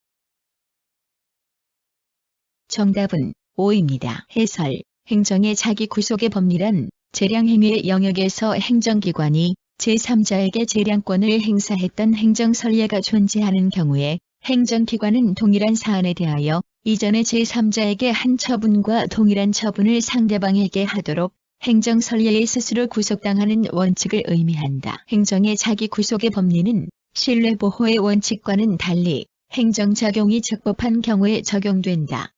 정답은 O입니다. 해설 행정의 자기구속의 법리란 재량행위의 영역에서 행정기관이 제3자에게 재량권을 행사했던 행정선례가 존재하는 경우에 행정기관은 동일한 사안에 대하여 이전의 제3자에게 한 처분과 동일한 처분을 상대방에게 하도록 행정선례에 스스로 구속당하는 원칙을 의미한다. 행정의 자기구속의 법리는 신뢰보호의 원칙과는 달리 행정작용이 적법한 경우에 적용된다.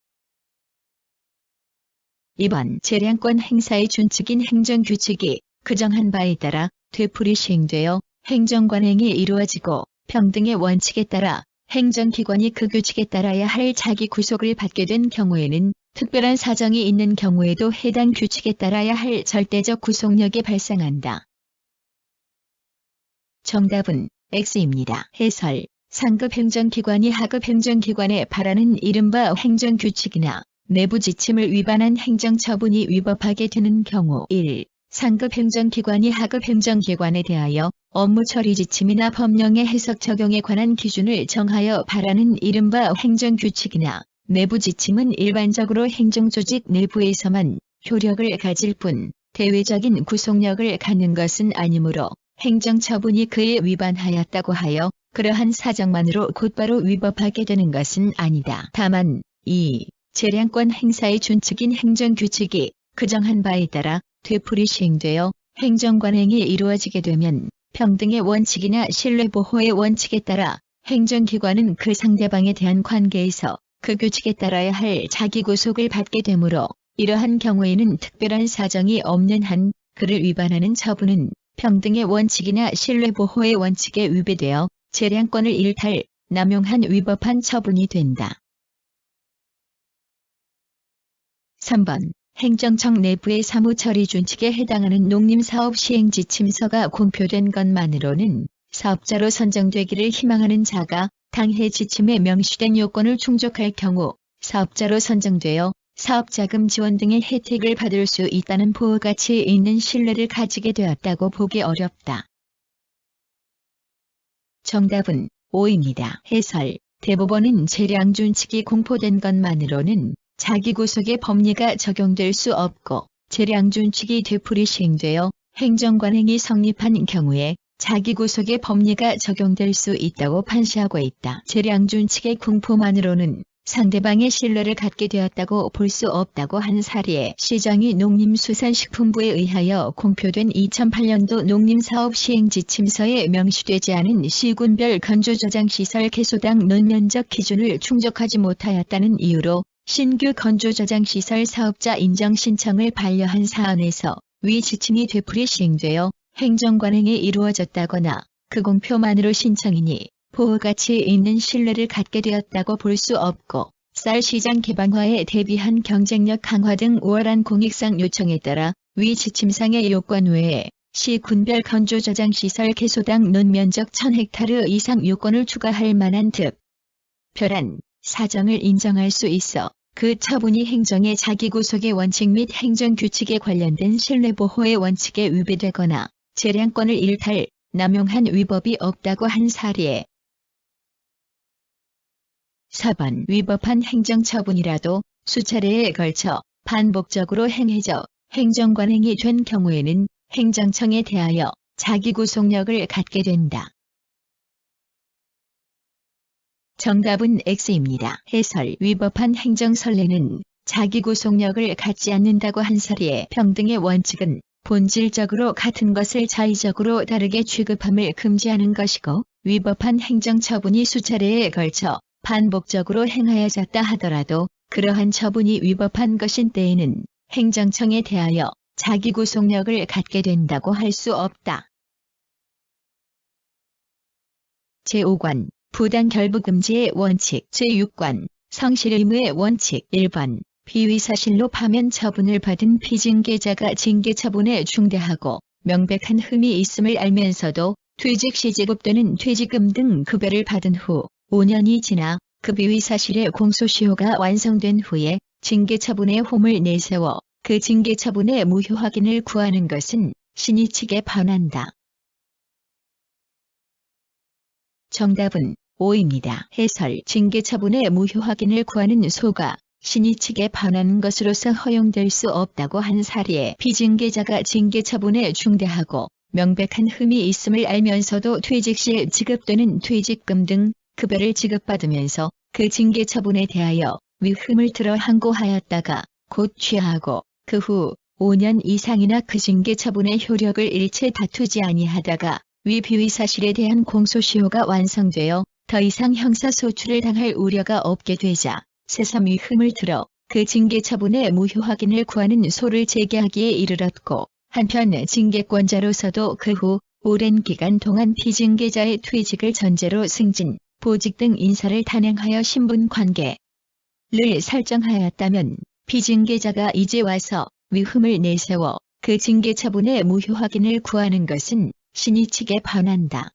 2번 재량권 행사의 준칙인 행정규칙이 규정한 바에 따라 되풀이 시행되어 행정관행이 이루어지고 평등의 원칙에 따라 행정기관이 그 규칙에 따라야 할 자기구속을 받게 된 경우에는 특별한 사정이 있는 경우에도 해당 규칙에 따라야 할 절대적 구속력이 발생한다. 정답은 X입니다. 해설 상급 행정기관이 하급 행정기관에 바라는 이른바 행정규칙이나 내부 지침을 위반한 행정처분이 위법하게 되는 경우 1. 상급 행정기관이 하급 행정기관에 대하여 업무 처리 지침이나 법령의 해석 적용에 관한 기준을 정하여 바라는 이른바 행정규칙이나 내부 지침은 일반적으로 행정조직 내부에서만 효력을 가질 뿐 대외적인 구속력을 갖는 것은 아니므로 행정처분이 그에 위반하였다고 하여 그러한 사정만으로 곧바로 위법하게 되는 것은 아니다. 다만 2. 재량권 행사의 준칙인 행정규칙이 규정한 바에 따라 되풀이 시행되어 행정관행이 이루어지게 되면 평등의 원칙이나 신뢰보호의 원칙에 따라 행정기관은 그 상대방에 대한 관계에서 그 규칙에 따라야 할 자기구속을 받게 되므로 이러한 경우에는 특별한 사정이 없는 한 그를 위반하는 처분은 평등의 원칙이나 신뢰보호의 원칙에 위배되어 재량권을 일탈, 남용한 위법한 처분이 된다. 3번 행정청 내부의 사무처리 준칙에 해당하는 농림사업 시행지침서가 공표된 것만으로는 사업자로 선정되기를 희망하는 자가 당해 지침에 명시된 요건을 충족할 경우 사업자로 선정되어 사업자금 지원 등의 혜택을 받을 수 있다는 보호가치 있는 신뢰를 가지게 되었다고 보기 어렵다. 정답은 O입니다. 해설 대법원은 재량준칙이 공포된 것만으로는 자기구속의 법리가 적용될 수 없고 재량준칙이 되풀이 시행되어 행정관행이 성립한 경우에 자기구속의 법리가 적용될 수 있다고 판시하고 있다. 재량준칙의 공포만으로는 상대방의 신뢰를 갖게 되었다고 볼 수 없다고 한 사례에 시정이 농림수산식품부에 의하여 공표된 2008년도 농림사업시행지침서에 명시되지 않은 시군별 건조저장시설 개소당 논면적 기준을 충족하지 못하였다는 이유로 신규 건조저장시설 사업자 인정 신청을 반려한 사안에서 위 지침이 되풀이 시행되어 행정관행이 이루어졌다거나 그 공표만으로 신청인이 보호가치 있는 신뢰를 갖게 되었다고 볼 수 없고 쌀 시장 개방화에 대비한 경쟁력 강화 등 우월한 공익상 요청에 따라 위 지침상의 요건 외에 시 군별 건조저장시설 개소당 논면적 1000헥타르 이상 요건을 추가할 만한 특별한 사정을 인정할 수 있어 그 처분이 행정의 자기구속의 원칙 및 행정규칙에 관련된 신뢰보호의 원칙에 위배되거나 재량권을 일탈, 남용한 위법이 없다고 한 사례에 4번 위법한 행정처분이라도 수차례에 걸쳐 반복적으로 행해져 행정관행이 된 경우에는 행정청에 대하여 자기구속력을 갖게 된다. 정답은 X입니다. 해설 위법한 행정선례는 자기구속력을 갖지 않는다고 한 사례의 평등의 원칙은 본질적으로 같은 것을 자의적으로 다르게 취급함을 금지하는 것이고 위법한 행정처분이 수차례에 걸쳐 반복적으로 행하여졌다 하더라도 그러한 처분이 위법한 것인 때에는 행정청에 대하여 자기구속력을 갖게 된다고 할 수 없다. 제5관 부당결부금지의 원칙 제6관 성실의무의 원칙 1번 비위사실로 파면 처분을 받은 피징계자가 징계처분에 중대하고 명백한 흠이 있음을 알면서도 퇴직시 지급되는 퇴직금 등 급여를 받은 후 5년이 지나 그 비위사실의 공소시효가 완성된 후에 징계처분의 홈을 내세워 그 징계처분의 무효 확인을 구하는 것은 신의 측에 반한다. 정답은 5입니다. 해설 징계처분의 무효 확인을 구하는 소가 신의 측에 반하는 것으로서 허용될 수 없다고 한 사례에 피징계자가 징계처분에 중대하고 명백한 흠이 있음을 알면서도 퇴직 시에 지급되는 퇴직금 등 급여를 지급받으면서 그 징계처분에 대하여 위흠을 들어 항고하였다가 곧 취하하고 그 후 5년 이상이나 그 징계처분의 효력을 일체 다투지 아니하다가 위 비위사실에 대한 공소시효가 완성되어 더 이상 형사소출을 당할 우려가 없게 되자 새삼 위흠을 들어 그 징계처분의 무효 확인을 구하는 소를 제기하기에 이르렀고 한편 징계권자로서도 그 후 오랜 기간 동안 피징계자의 퇴직을 전제로 승진, 보직 등 인사를 단행하여 신분관계를 설정하였다면 피징계자가 이제 와서 위흠을 내세워 그 징계처분의 무효 확인을 구하는 것은 신의 측에 반한다.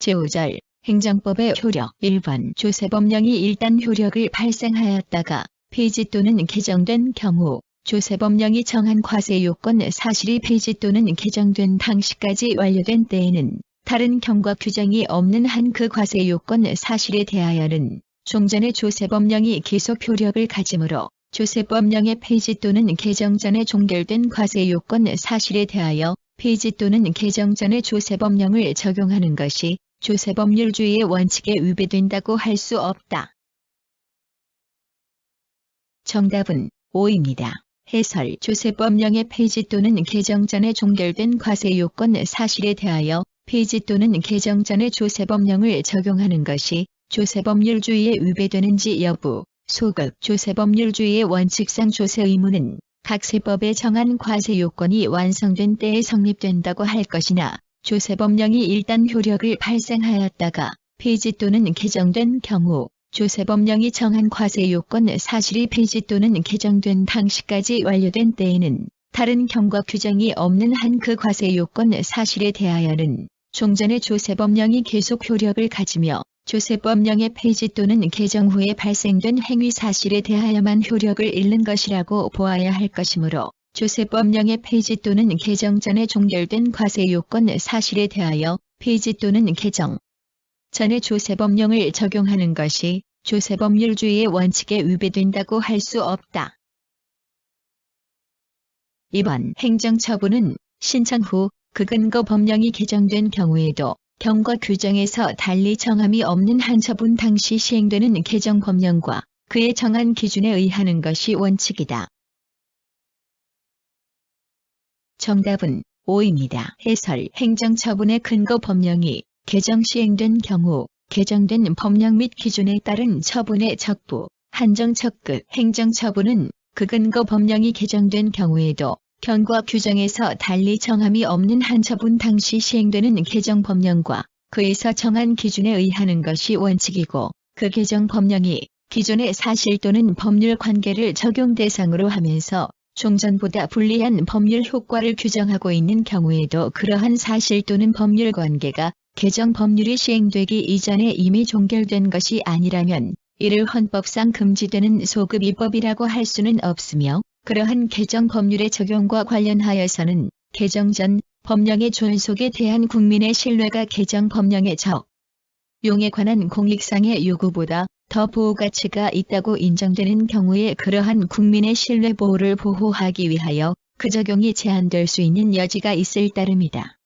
제5절 행정법의 효력 1번 조세법령이 일단 효력을 발생하였다가 폐지 또는 개정된 경우 조세법령이 정한 과세 요건 사실이 폐지 또는 개정된 당시까지 완료된 때에는 다른 경과 규정이 없는 한 그 과세 요건 사실에 대하여는 종전의 조세법령이 계속 효력을 가지므로 조세법령의 폐지 또는 개정 전에 종결된 과세 요건 사실에 대하여 폐지 또는 개정 전의 조세법령을 적용하는 것이 조세법률주의의 원칙에 위배된다고 할 수 없다. 정답은 5입니다. 해설 조세법령의 폐지 또는 개정 전에 종결된 과세 요건 사실에 대하여 폐지 또는 개정 전의 조세법령을 적용하는 것이 조세법률주의에 위배되는지 여부 소급 조세법률주의의 원칙상 조세 의무는 각 세법에 정한 과세 요건이 완성된 때에 성립된다고 할 것이나 조세법령이 일단 효력을 발생하였다가 폐지 또는 개정된 경우 조세법령이 정한 과세 요건 사실이 폐지 또는 개정된 당시까지 완료된 때에는 다른 경과 규정이 없는 한 그 과세 요건 사실에 대하여는 종전의 조세법령이 계속 효력을 가지며 조세법령의 폐지 또는 개정 후에 발생된 행위 사실에 대하여만 효력을 잃는 것이라고 보아야 할 것이므로 조세법령의 폐지 또는 개정 전에 종결된 과세 요건 사실에 대하여 폐지 또는 개정 전에 조세법령을 적용하는 것이 조세법률주의의 원칙에 위배된다고 할 수 없다. 2번 행정처분은 신청 후 그 근거 법령이 개정된 경우에도 경과 규정에서 달리 정함이 없는 한 처분 당시 시행되는 개정 법령과 그에 정한 기준에 의하는 것이 원칙이다. 정답은 5입니다. 해설 행정처분의 근거 법령이 개정 시행된 경우 개정된 법령 및 기준에 따른 처분의 적부, 한정 척급 행정처분은 그 근거 법령이 개정된 경우에도 경과 규정에서 달리 정함이 없는 한 처분 당시 시행되는 개정 법령과 그에서 정한 기준에 의하는 것이 원칙이고 그 개정 법령이 기존의 사실 또는 법률 관계를 적용 대상으로 하면서 종전보다 불리한 법률 효과를 규정하고 있는 경우에도 그러한 사실 또는 법률 관계가 개정 법률이 시행되기 이전에 이미 종결된 것이 아니라면 이를 헌법상 금지되는 소급 위법이라고 할 수는 없으며 그러한 개정 법률의 적용과 관련하여서는 개정 전 법령의 존속에 대한 국민의 신뢰가 개정 법령의 적용에 관한 공익상의 요구보다 더 보호가치가 있다고 인정되는 경우에 그러한 국민의 신뢰 보호를 보호하기 위하여 그 적용이 제한될 수 있는 여지가 있을 따름이다.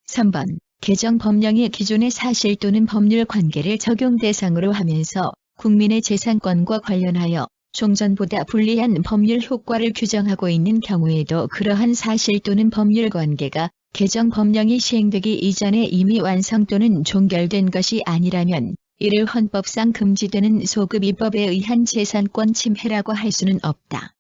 3번 개정 법령이 기존의 사실 또는 법률 관계를 적용 대상으로 하면서 국민의 재산권과 관련하여 종전보다 불리한 법률 효과를 규정하고 있는 경우에도 그러한 사실 또는 법률 관계가 개정 법령이 시행되기 이전에 이미 완성 또는 종결된 것이 아니라면 이를 헌법상 금지되는 소급 위법에 의한 재산권 침해라고 할 수는 없다.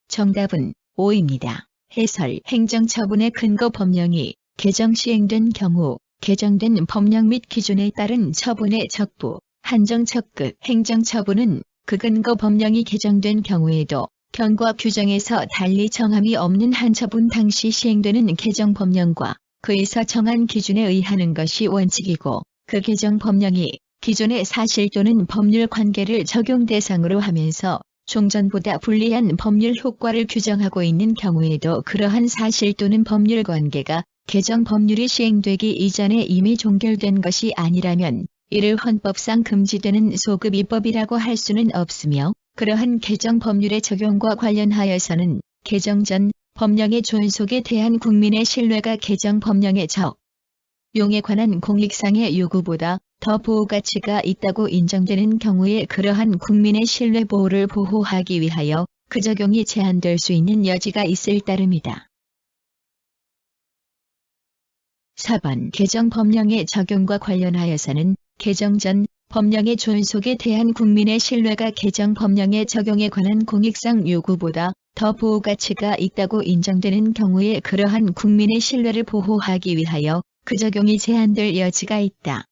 정답은 5입니다. 해설 행정처분의 근거 법령이 개정 시행된 경우 개정된 법령 및 기준에 따른 처분의 적부, 한정 척급 행정처분은 그 근거 법령이 개정된 경우에도 경과 규정에서 달리 정함이 없는 한 처분 당시 시행되는 개정 법령과 그에서 정한 기준에 의하는 것이 원칙이고 그 개정 법령이 기존의 사실 또는 법률 관계를 적용 대상으로 하면서 종전보다 불리한 법률 효과를 규정하고 있는 경우에도 그러한 사실 또는 법률 관계가 개정 법률이 시행되기 이전에 이미 종결된 것이 아니라면 이를 헌법상 금지되는 소급 위법이라고 할 수는 없으며 그러한 개정 법률의 적용과 관련하여서는 개정 전 법령의 존속에 대한 국민의 신뢰가 개정 법령의 적용에 관한 공익상의 요구보다 더 보호가치가 있다고 인정되는 경우에 그러한 국민의 신뢰 보호를 보호하기 위하여 그 적용이 제한될 수 있는 여지가 있을 따름이다. 4번 개정 법령의 적용과 관련하여서는 개정 전 법령의 존속에 대한 국민의 신뢰가 개정 법령의 적용에 관한 공익상 요구보다 더 보호가치가 있다고 인정되는 경우에 그러한 국민의 신뢰를 보호하기 위하여 그 적용이 제한될 여지가 있다.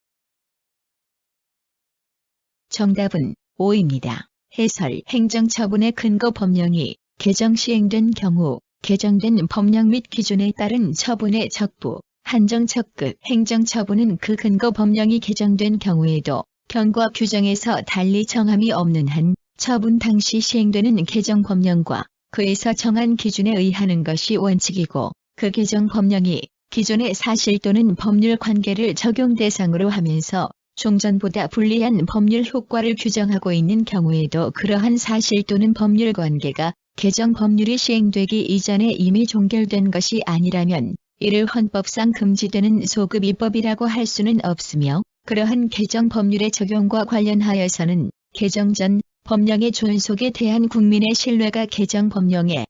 정답은 5입니다. 해설 행정처분의 근거 법령이 개정 시행된 경우 개정된 법령 및 기준에 따른 처분의 적부, 한정 척급 행정처분은 그 근거 법령이 개정된 경우에도 경과 규정에서 달리 정함이 없는 한 처분 당시 시행되는 개정 법령과 그에서 정한 기준에 의하는 것이 원칙이고 그 개정 법령이 기존의 사실 또는 법률 관계를 적용 대상으로 하면서 종전보다 불리한 법률 효과를 규정하고 있는 경우에도 그러한 사실 또는 법률 관계가 개정 법률이 시행되기 이전에 이미 종결된 것이 아니라면 이를 헌법상 금지되는 소급 위법이라고 할 수는 없으며 그러한 개정 법률의 적용과 관련하여서는 개정 전 법령의 존속에 대한 국민의 신뢰가 개정 법령의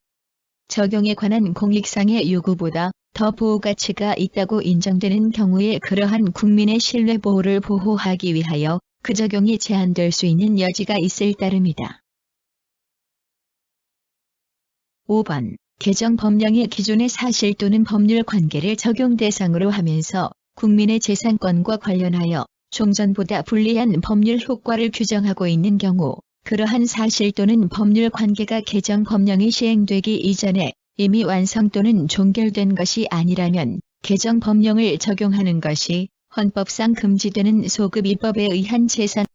적용에 관한 공익상의 요구보다 더 보호가치가 있다고 인정되는 경우에 그러한 국민의 신뢰 보호를 보호하기 위하여 그 적용이 제한될 수 있는 여지가 있을 따름이다. 5번 개정 법령이 기존의 사실 또는 법률 관계를 적용 대상으로 하면서 국민의 재산권과 관련하여 종전보다 불리한 법률 효과를 규정하고 있는 경우 그러한 사실 또는 법률 관계가 개정 법령이 시행되기 이전에 이미 완성 또는 종결된 것이 아니라면 개정 법령을 적용하는 것이 헌법상 금지되는 소급 위법에 의한 재산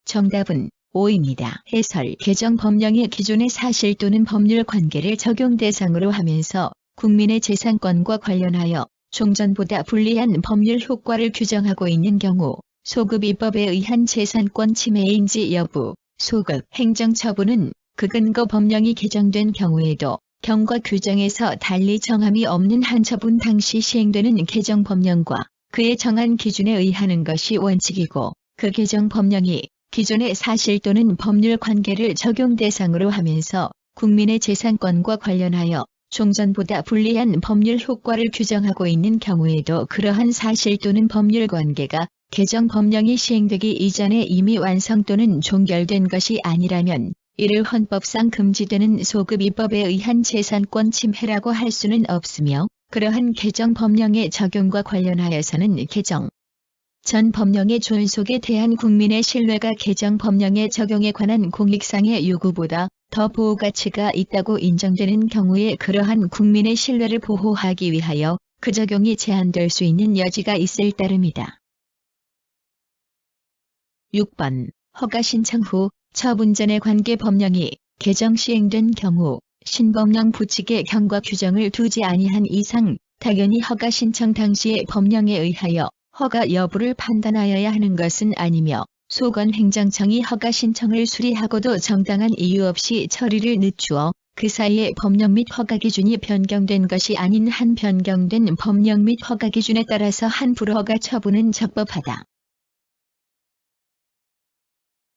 정답은 5입니다. 해설 개정 법령이 기존의 사실 또는 법률 관계를 적용 대상으로 하면서 국민의 재산권과 관련하여 종전보다 불리한 법률 효과를 규정하고 있는 경우 소급입법에 의한 재산권 침해인지 여부, 소급 행정처분은 그 근거 법령이 개정된 경우에도 경과 규정에서 달리 정함이 없는 한 처분 당시 시행되는 개정 법령과 그에 정한 기준에 의하는 것이 원칙이고, 그 개정 법령이 기존의 사실 또는 법률 관계를 적용 대상으로 하면서 국민의 재산권과 관련하여 종전보다 불리한 법률 효과를 규정하고 있는 경우에도 그러한 사실 또는 법률 관계가 개정 법령이 시행되기 이전에 이미 완성 또는 종결된 것이 아니라면 이를 헌법상 금지되는 소급입법에 의한 재산권 침해라고 할 수는 없으며, 그러한 개정 법령의 적용과 관련하여서는 개정 전 법령의 존속에 대한 국민의 신뢰가 개정 법령의 적용에 관한 공익상의 요구보다 더 보호가치가 있다고 인정되는 경우에 그러한 국민의 신뢰를 보호하기 위하여 그 적용이 제한될 수 있는 여지가 있을 따름이다. 6번. 허가 신청 후 처분전의 관계 법령이 개정 시행된 경우 신법령 부칙의 경과 규정을 두지 아니한 이상 당연히 허가 신청 당시의 법령에 의하여 허가 여부를 판단하여야 하는 것은 아니며, 소관 행정청이 허가 신청을 수리하고도 정당한 이유 없이 처리를 늦추어 그 사이에 법령 및 허가 기준이 변경된 것이 아닌 한 변경된 법령 및 허가 기준에 따라서 한 불허가 처분은 적법하다.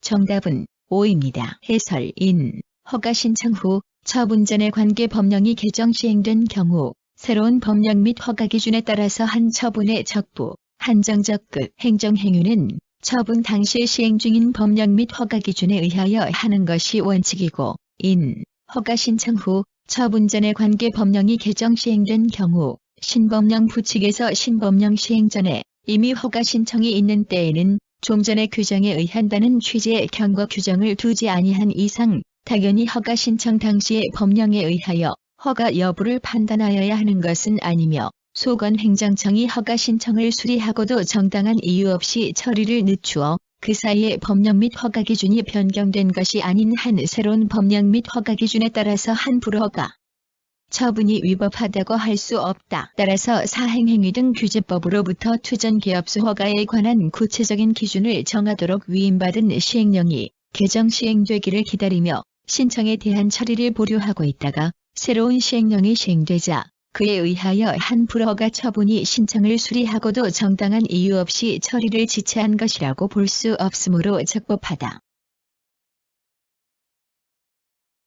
정답은 5입니다. 해설. 인. 허가 신청 후 처분전의 관계 법령이 개정 시행된 경우 새로운 법령 및 허가 기준에 따라서 한 처분의 적부, 한정적 끝 행정행위는 처분 당시 시행 중인 법령 및 허가 기준에 의하여 하는 것이 원칙이고, 인. 허가 신청 후 처분전의 관계 법령이 개정 시행된 경우 신법령 부칙에서 신법령 시행 전에 이미 허가 신청이 있는 때에는 종전의 규정에 의한다는 취지의 경과 규정을 두지 아니한 이상 당연히 허가 신청 당시의 법령에 의하여 허가 여부를 판단하여야 하는 것은 아니며, 소관 행정청이 허가 신청을 수리하고도 정당한 이유 없이 처리를 늦추어 그 사이에 법령 및 허가 기준이 변경된 것이 아닌 한 새로운 법령 및 허가 기준에 따라서 한 불허가 처분이 위법하다고 할 수 없다. 따라서 사행행위 등 규제법으로부터 투전기업소 허가에 관한 구체적인 기준을 정하도록 위임받은 시행령이 개정 시행되기를 기다리며 신청에 대한 처리를 보류하고 있다가 새로운 시행령이 시행되자 그에 의하여 한 불허가 처분이 신청을 수리하고도 정당한 이유 없이 처리를 지체한 것이라고 볼 수 없으므로 적법하다.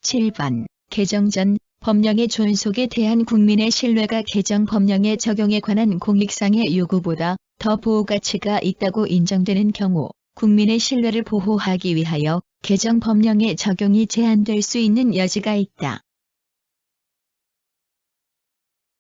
7번. 개정 전 법령의 존속에 대한 국민의 신뢰가 개정 법령의 적용에 관한 공익상의 요구보다 더 보호가치가 있다고 인정되는 경우 국민의 신뢰를 보호하기 위하여 개정 법령의 적용이 제한될 수 있는 여지가 있다.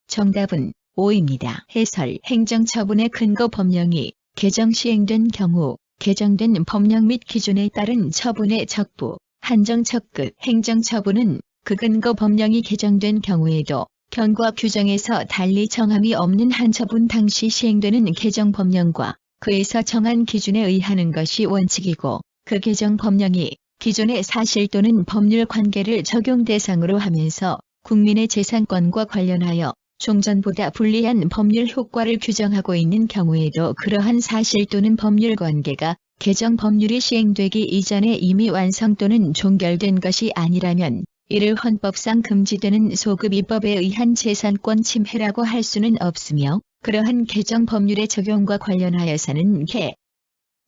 정답은 5입니다. 해설. 행정처분의 근거 법령이 개정 시행된 경우 개정된 법령 및 기준에 따른 처분의 적부, 한정적 끝 행정처분은 그 근거 법령이 개정된 경우에도 경과 규정에서 달리 정함이 없는 한 처분 당시 시행되는 개정 법령과 그에서 정한 기준에 의하는 것이 원칙이고, 그 개정 법령이 기존의 사실 또는 법률 관계를 적용 대상으로 하면서 국민의 재산권과 관련하여 종전보다 불리한 법률 효과를 규정하고 있는 경우에도 그러한 사실 또는 법률 관계가 개정 법률이 시행되기 이전에 이미 완성 또는 종결된 것이 아니라면 이를 헌법상 금지되는 소급입법에 의한 재산권 침해라고 할 수는 없으며, 그러한 개정 법률의 적용과 관련하여서는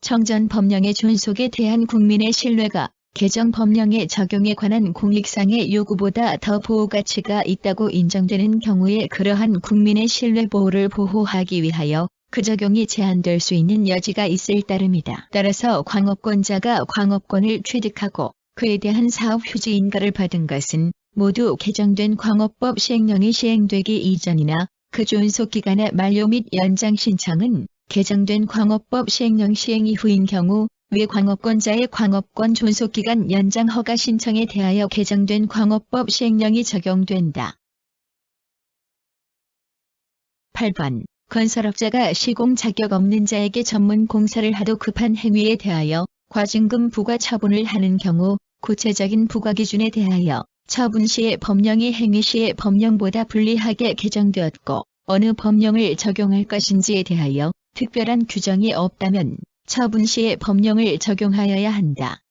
개정 법령의 존속에 대한 국민의 신뢰가 개정 법령의 적용에 관한 공익상의 요구보다 더 보호가치가 있다고 인정되는 경우에 그러한 국민의 신뢰 보호를 보호하기 위하여 그 적용이 제한될 수 있는 여지가 있을 따름이다. 따라서 광업권자가 광업권을 취득하고 그에 대한 사업 휴지 인가를 받은 것은 모두 개정된 광업법 시행령이 시행되기 이전이나 그 존속기간의 만료 및 연장 신청은 개정된 광업법 시행령 시행 이후인 경우 위 광업권자의 광업권 존속기간 연장 허가 신청에 대하여 개정된 광업법 시행령이 적용된다. 8번. 건설업자가 시공 자격 없는 자에게 전문 공사를 하도 급한 행위에 대하여 과징금 부과 처분을 하는 경우 구체적인 부과 기준에 대하여 처분 시의 법령이 행위 시의 법령보다 불리하게 개정되었고 어느 법령을 적용할 것인지에 대하여 특별한 규정이 없다면 처분 시의 법령을 적용하여야 한다.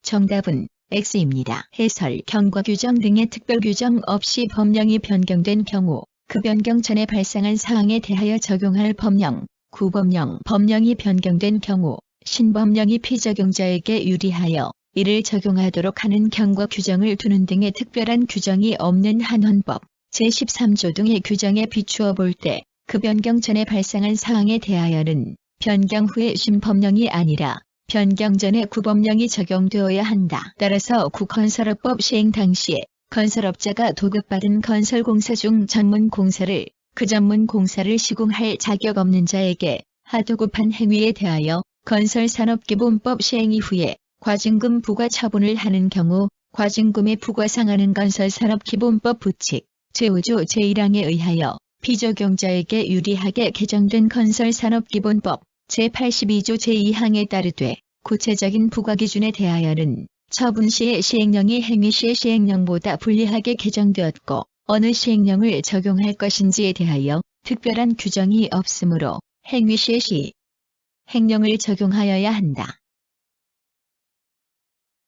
정답은 X입니다. 해설, 경과 규정 등의 특별 규정 없이 법령이 변경된 경우 그 변경 전에 발생한 사항에 대하여 적용할 법령, 구법령, 법령이 변경된 경우 신법령이 피적용자에게 유리하여 이를 적용하도록 하는 경과 규정을 두는 등의 특별한 규정이 없는 한 헌법 제13조 등의 규정에 비추어 볼 때 그 변경 전에 발생한 사항에 대하여는 변경 후의 신법령이 아니라 변경 전에 구법령이 적용되어야 한다. 따라서 구건설업법 시행 당시에 건설업자가 도급받은 건설공사 중 전문공사를 그 전문공사를 시공할 자격 없는 자에게 하도급한 행위에 대하여 건설산업기본법 시행 이후에 과징금 부과 처분을 하는 경우 과징금의 부과 상한은 건설산업기본법 부칙 제5조 제1항에 의하여 피적용자에게 유리하게 개정된 건설산업기본법 제82조 제2항에 따르되 구체적인 부과 기준에 대하여는 처분 시의 시행령이 행위 시의 시행령보다 불리하게 개정되었고 어느 시행령을 적용할 것인지에 대하여 특별한 규정이 없으므로 행위 시의 시행령을 적용하여야 한다.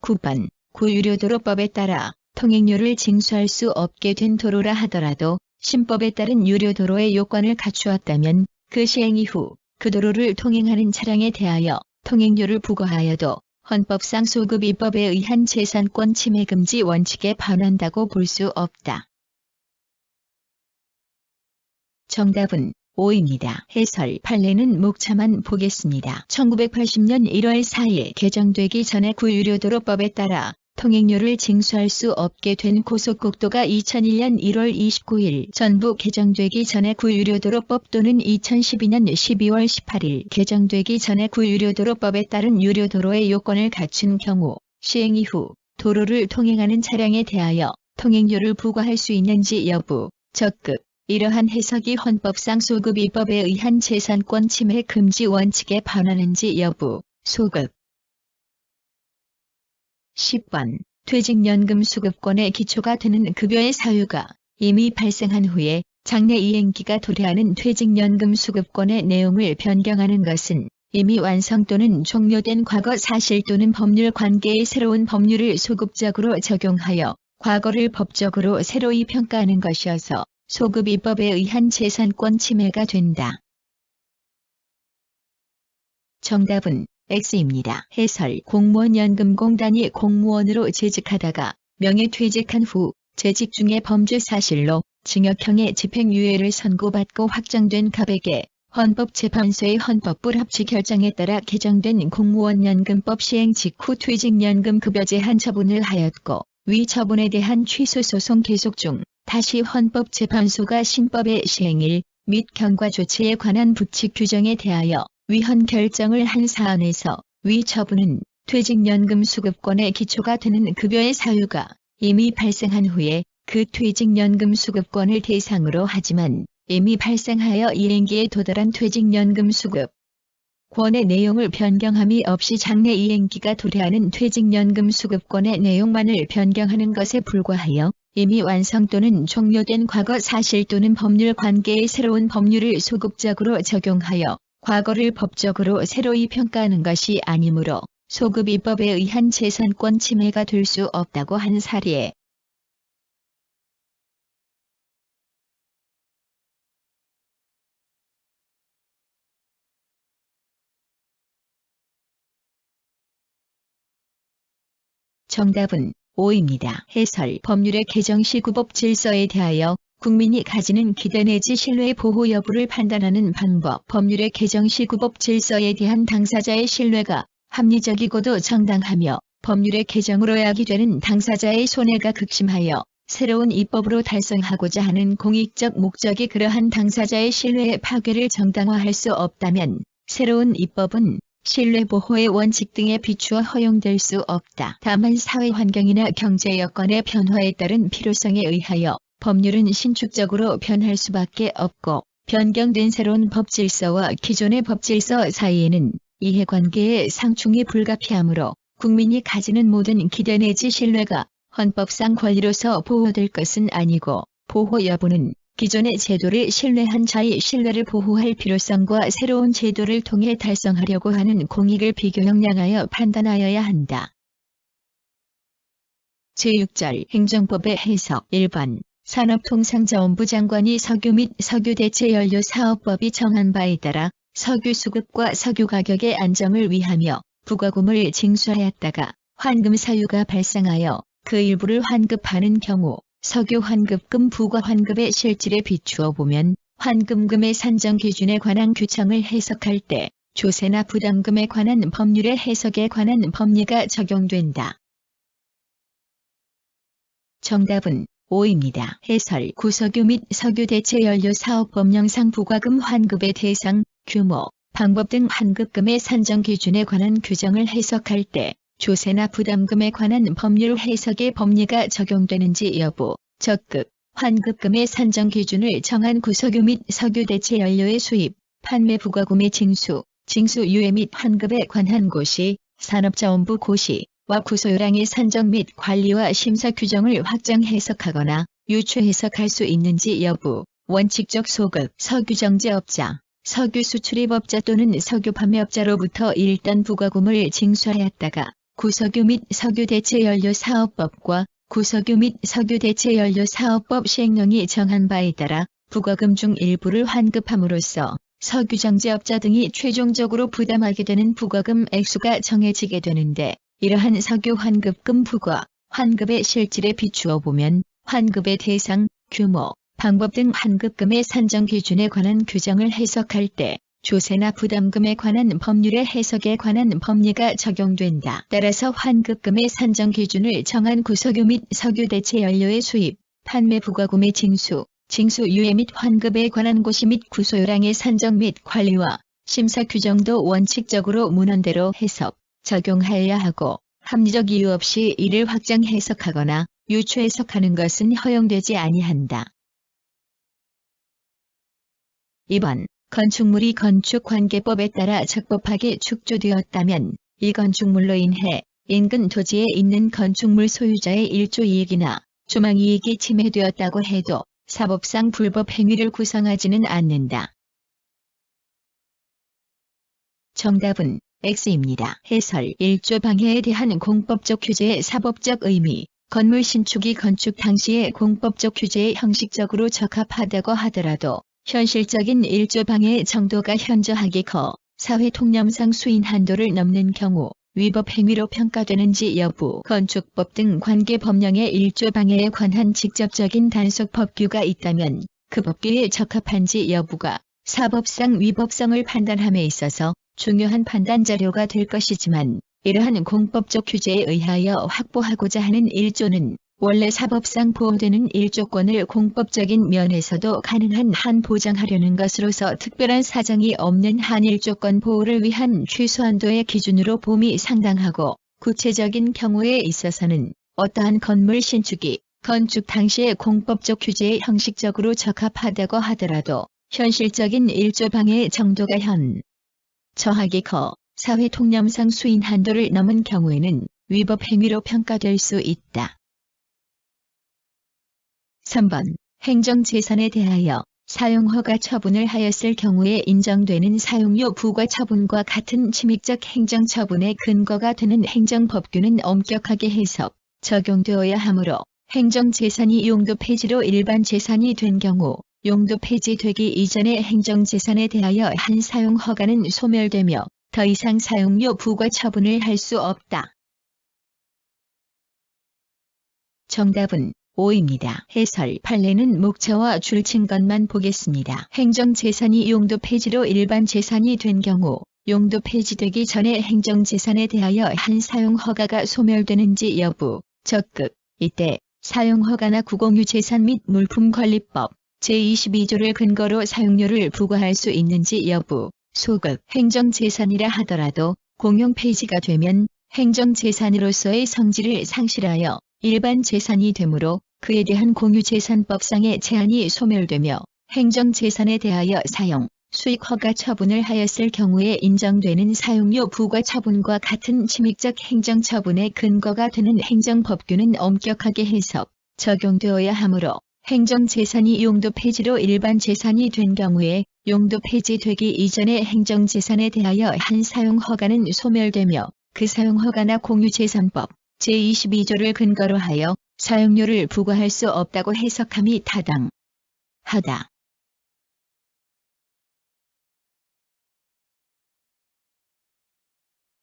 9번 구유료도로법에 따라 통행료를 징수할 수 없게 된 도로라 하더라도 신법에 따른 유료도로의 요건을 갖추었다면 그 시행 이후 그 도로를 통행하는 차량에 대하여 통행료를 부과하여도 헌법상 소급입법에 의한 재산권 침해 금지 원칙에 반한다고 볼 수 없다. 정답은 O입니다. 해설, 판례는 목차만 보겠습니다. 1980년 1월 4일 개정되기 전에 구유료도로법에 따라 통행료를 징수할 수 없게 된 고속국도가 2001년 1월 29일 전부 개정되기 전에 구유료도로법 또는 2012년 12월 18일 개정되기 전에 구유료도로법에 따른 유료도로의 요건을 갖춘 경우 시행 이후 도로를 통행하는 차량에 대하여 통행료를 부과할 수 있는지 여부, 적급, 이러한 해석이 헌법상 소급입법에 의한 재산권 침해 금지 원칙에 반하는지 여부, 소급. 10번. 퇴직연금 수급권의 기초가 되는 급여의 사유가 이미 발생한 후에 장래 이행기가 도래하는 퇴직연금 수급권의 내용을 변경하는 것은 이미 완성 또는 종료된 과거 사실 또는 법률 관계의 새로운 법률을 소급적으로 적용하여 과거를 법적으로 새로이 평가하는 것이어서 소급입법에 의한 재산권 침해가 된다. 정답은 X입니다. 해설, 공무원연금공단이 공무원으로 재직하다가 명예퇴직한 후 재직 중에 범죄 사실로 징역형의 집행유예를 선고받고 확정된 갑에게 헌법재판소의 헌법불합치 결정에 따라 개정된 공무원연금법 시행 직후 퇴직연금 급여 제한 처분을 하였고 위 처분에 대한 취소소송 계속 중 다시 헌법재판소가 신법의 시행일 및 경과 조치에 관한 부칙 규정에 대하여 위헌 결정을 한 사안에서 위 처분은 퇴직연금 수급권의 기초가 되는 급여의 사유가 이미 발생한 후에 그 퇴직연금 수급권을 대상으로 하지만 이미 발생하여 이행기에 도달한 퇴직연금 수급권의 내용을 변경함이 없이 장래 이행기가 도래하는 퇴직연금 수급권의 내용만을 변경하는 것에 불과하여 이미 완성 또는 종료된 과거 사실 또는 법률 관계의 새로운 법률을 소급적으로 적용하여 과거를 법적으로 새로이 평가하는 것이 아니므로 소급입법에 의한 재산권 침해가 될 수 없다고 한 사례. 정답은 O입니다. 해설, 법률의 개정 시 구법 질서에 대하여 국민이 가지는 기대 내지 신뢰 보호 여부를 판단하는 방법. 법률의 개정 시 구법 질서에 대한 당사자의 신뢰가 합리적이고도 정당하며 법률의 개정으로 야기되는 당사자의 손해가 극심하여 새로운 입법으로 달성하고자 하는 공익적 목적이 그러한 당사자의 신뢰의 파괴를 정당화할 수 없다면 새로운 입법은 신뢰보호의 원칙 등에 비추어 허용될 수 없다. 다만 사회환경이나 경제 여건의 변화에 따른 필요성에 의하여 법률은 신축적으로 변할 수밖에 없고 변경된 새로운 법질서와 기존의 법질서 사이에는 이해관계의 상충이 불가피하므로 국민이 가지는 모든 기대 내지 신뢰가 헌법상 권리로서 보호될 것은 아니고 보호 여부는 기존의 제도를 신뢰한 자의 신뢰를 보호할 필요성과 새로운 제도를 통해 달성하려고 하는 공익을 비교형량하여 판단하여야 한다. 제6절 행정법의 해석 1번 산업통상자원부 장관이 석유 및 석유대체연료사업법이 정한 바에 따라 석유 수급과 석유 가격의 안정을 위하며 부과금을 징수하였다가 환금 사유가 발생하여 그 일부를 환급하는 경우 석유 환급금 부과 환급의 실질에 비추어 보면 환급금의 산정 기준에 관한 규정을 해석할 때 조세나 부담금에 관한 법률의 해석에 관한 법리가 적용된다. 정답은 5입니다. 해설 구석유 및 석유대체연료사업법령상 부과금 환급의 대상, 규모, 방법 등 환급금의 산정 기준에 관한 규정을 해석할 때 조세나 부담금에 관한 법률 해석의 법리가 적용되는지 여부, 적급, 환급금의 산정 기준을 정한 구석유 및 석유대체연료의 수입, 판매 부과금의 징수, 징수유예 및 환급에 관한 고시, 산업자원부 고시와 구소유량의 산정 및 관리와 심사 규정을 확장 해석하거나 유추 해석할 수 있는지 여부, 원칙적 소급, 석유정제업자, 석유 수출입업자 또는 석유 판매업자로부터 일단 부과금을 징수하였다가 구석유 및 석유대체연료사업법과 구석유 및 석유대체연료사업법 시행령이 정한 바에 따라 부과금 중 일부를 환급함으로써 석유정제업자 등이 최종적으로 부담하게 되는 부과금 액수가 정해지게 되는데, 이러한 석유 환급금 부과, 환급의 실질에 비추어 보면 환급의 대상, 규모, 방법 등 환급금의 산정 기준에 관한 규정을 해석할 때 조세나 부담금에 관한 법률의 해석에 관한 법리가 적용된다. 따라서 환급금의 산정 기준을 정한 구석유 및 석유대체연료의 수입, 판매 부과금의 징수, 징수유예 및 환급에 관한 고시 및 구소유량의 산정 및 관리와 심사 규정도 원칙적으로 문헌대로 해석, 적용하여야 하고 합리적 이유 없이 이를 확장 해석하거나 유추 해석하는 것은 허용되지 아니한다. 2번 건축물이 건축관계법에 따라 적법하게 축조되었다면 이 건축물로 인해 인근 토지에 있는 건축물 소유자의 일조 이익이나 조망 이익이 침해되었다고 해도 사법상 불법 행위를 구성하지는 않는다. 정답은 X입니다. 해설 일조 방해에 대한 공법적 규제의 사법적 의미. 건물 신축이 건축 당시의 공법적 규제에 형식적으로 적합하다고 하더라도 현실적인 일조 방해의 정도가 현저하게 커 사회 통념상 수인 한도를 넘는 경우 위법 행위로 평가되는지 여부, 건축법 등 관계 법령의 일조 방해에 관한 직접적인 단속 법규가 있다면 그 법규에 적합한지 여부가 사법상 위법성을 판단함에 있어서 중요한 판단 자료가 될 것이지만, 이러한 공법적 규제에 의하여 확보하고자 하는 일조는 원래 사법상 보호되는 일조권을 공법적인 면에서도 가능한 한 보장하려는 것으로서 특별한 사정이 없는 한 일조권 보호를 위한 최소한도의 기준으로 봄이 상당하고, 구체적인 경우에 있어서는 어떠한 건물 신축이 건축 당시의 공법적 규제에 형식적으로 적합하다고 하더라도 현실적인 일조 방해의 정도가 저하게 커 사회 통념상 수인 한도를 넘은 경우에는 위법 행위로 평가될 수 있다. 3번 행정재산에 대하여 사용허가 처분을 하였을 경우에 인정되는 사용료 부과 처분과 같은 침익적 행정처분의 근거가 되는 행정법규는 엄격하게 해석, 적용되어야 하므로 행정재산이 용도 폐지로 일반 재산이 된 경우 용도 폐지되기 이전의 행정재산에 대하여 한 사용허가는 소멸되며 더 이상 사용료 부과 처분을 할 수 없다. 정답은 5입니다. 해설 판례는 목차와 줄친 것만 보겠습니다. 행정재산이 용도 폐지로 일반 재산이 된 경우 용도 폐지되기 전에 행정재산에 대하여 한 사용허가가 소멸되는지 여부, 적급, 이때 사용허가나 구공유재산 및 물품관리법 제22조를 근거로 사용료를 부과할 수 있는지 여부, 소급, 행정재산이라 하더라도 공용 폐지가 되면 행정재산으로서의 성질을 상실하여 일반 재산이 되므로 그에 대한 공유재산법상의 제한이 소멸되며 행정재산에 대하여 사용, 수익 허가 처분을 하였을 경우에 인정되는 사용료 부과 처분과 같은 침익적 행정 처분의 근거가 되는 행정법규는 엄격하게 해석, 적용되어야 하므로 행정재산이 용도 폐지로 일반 재산이 된 경우에 용도 폐지되기 이전의 행정재산에 대하여 한 사용허가는 소멸되며 그 사용허가나 공유재산법 제22조를 근거로 하여 사용료를 부과할 수 없다고 해석함이 타당하다.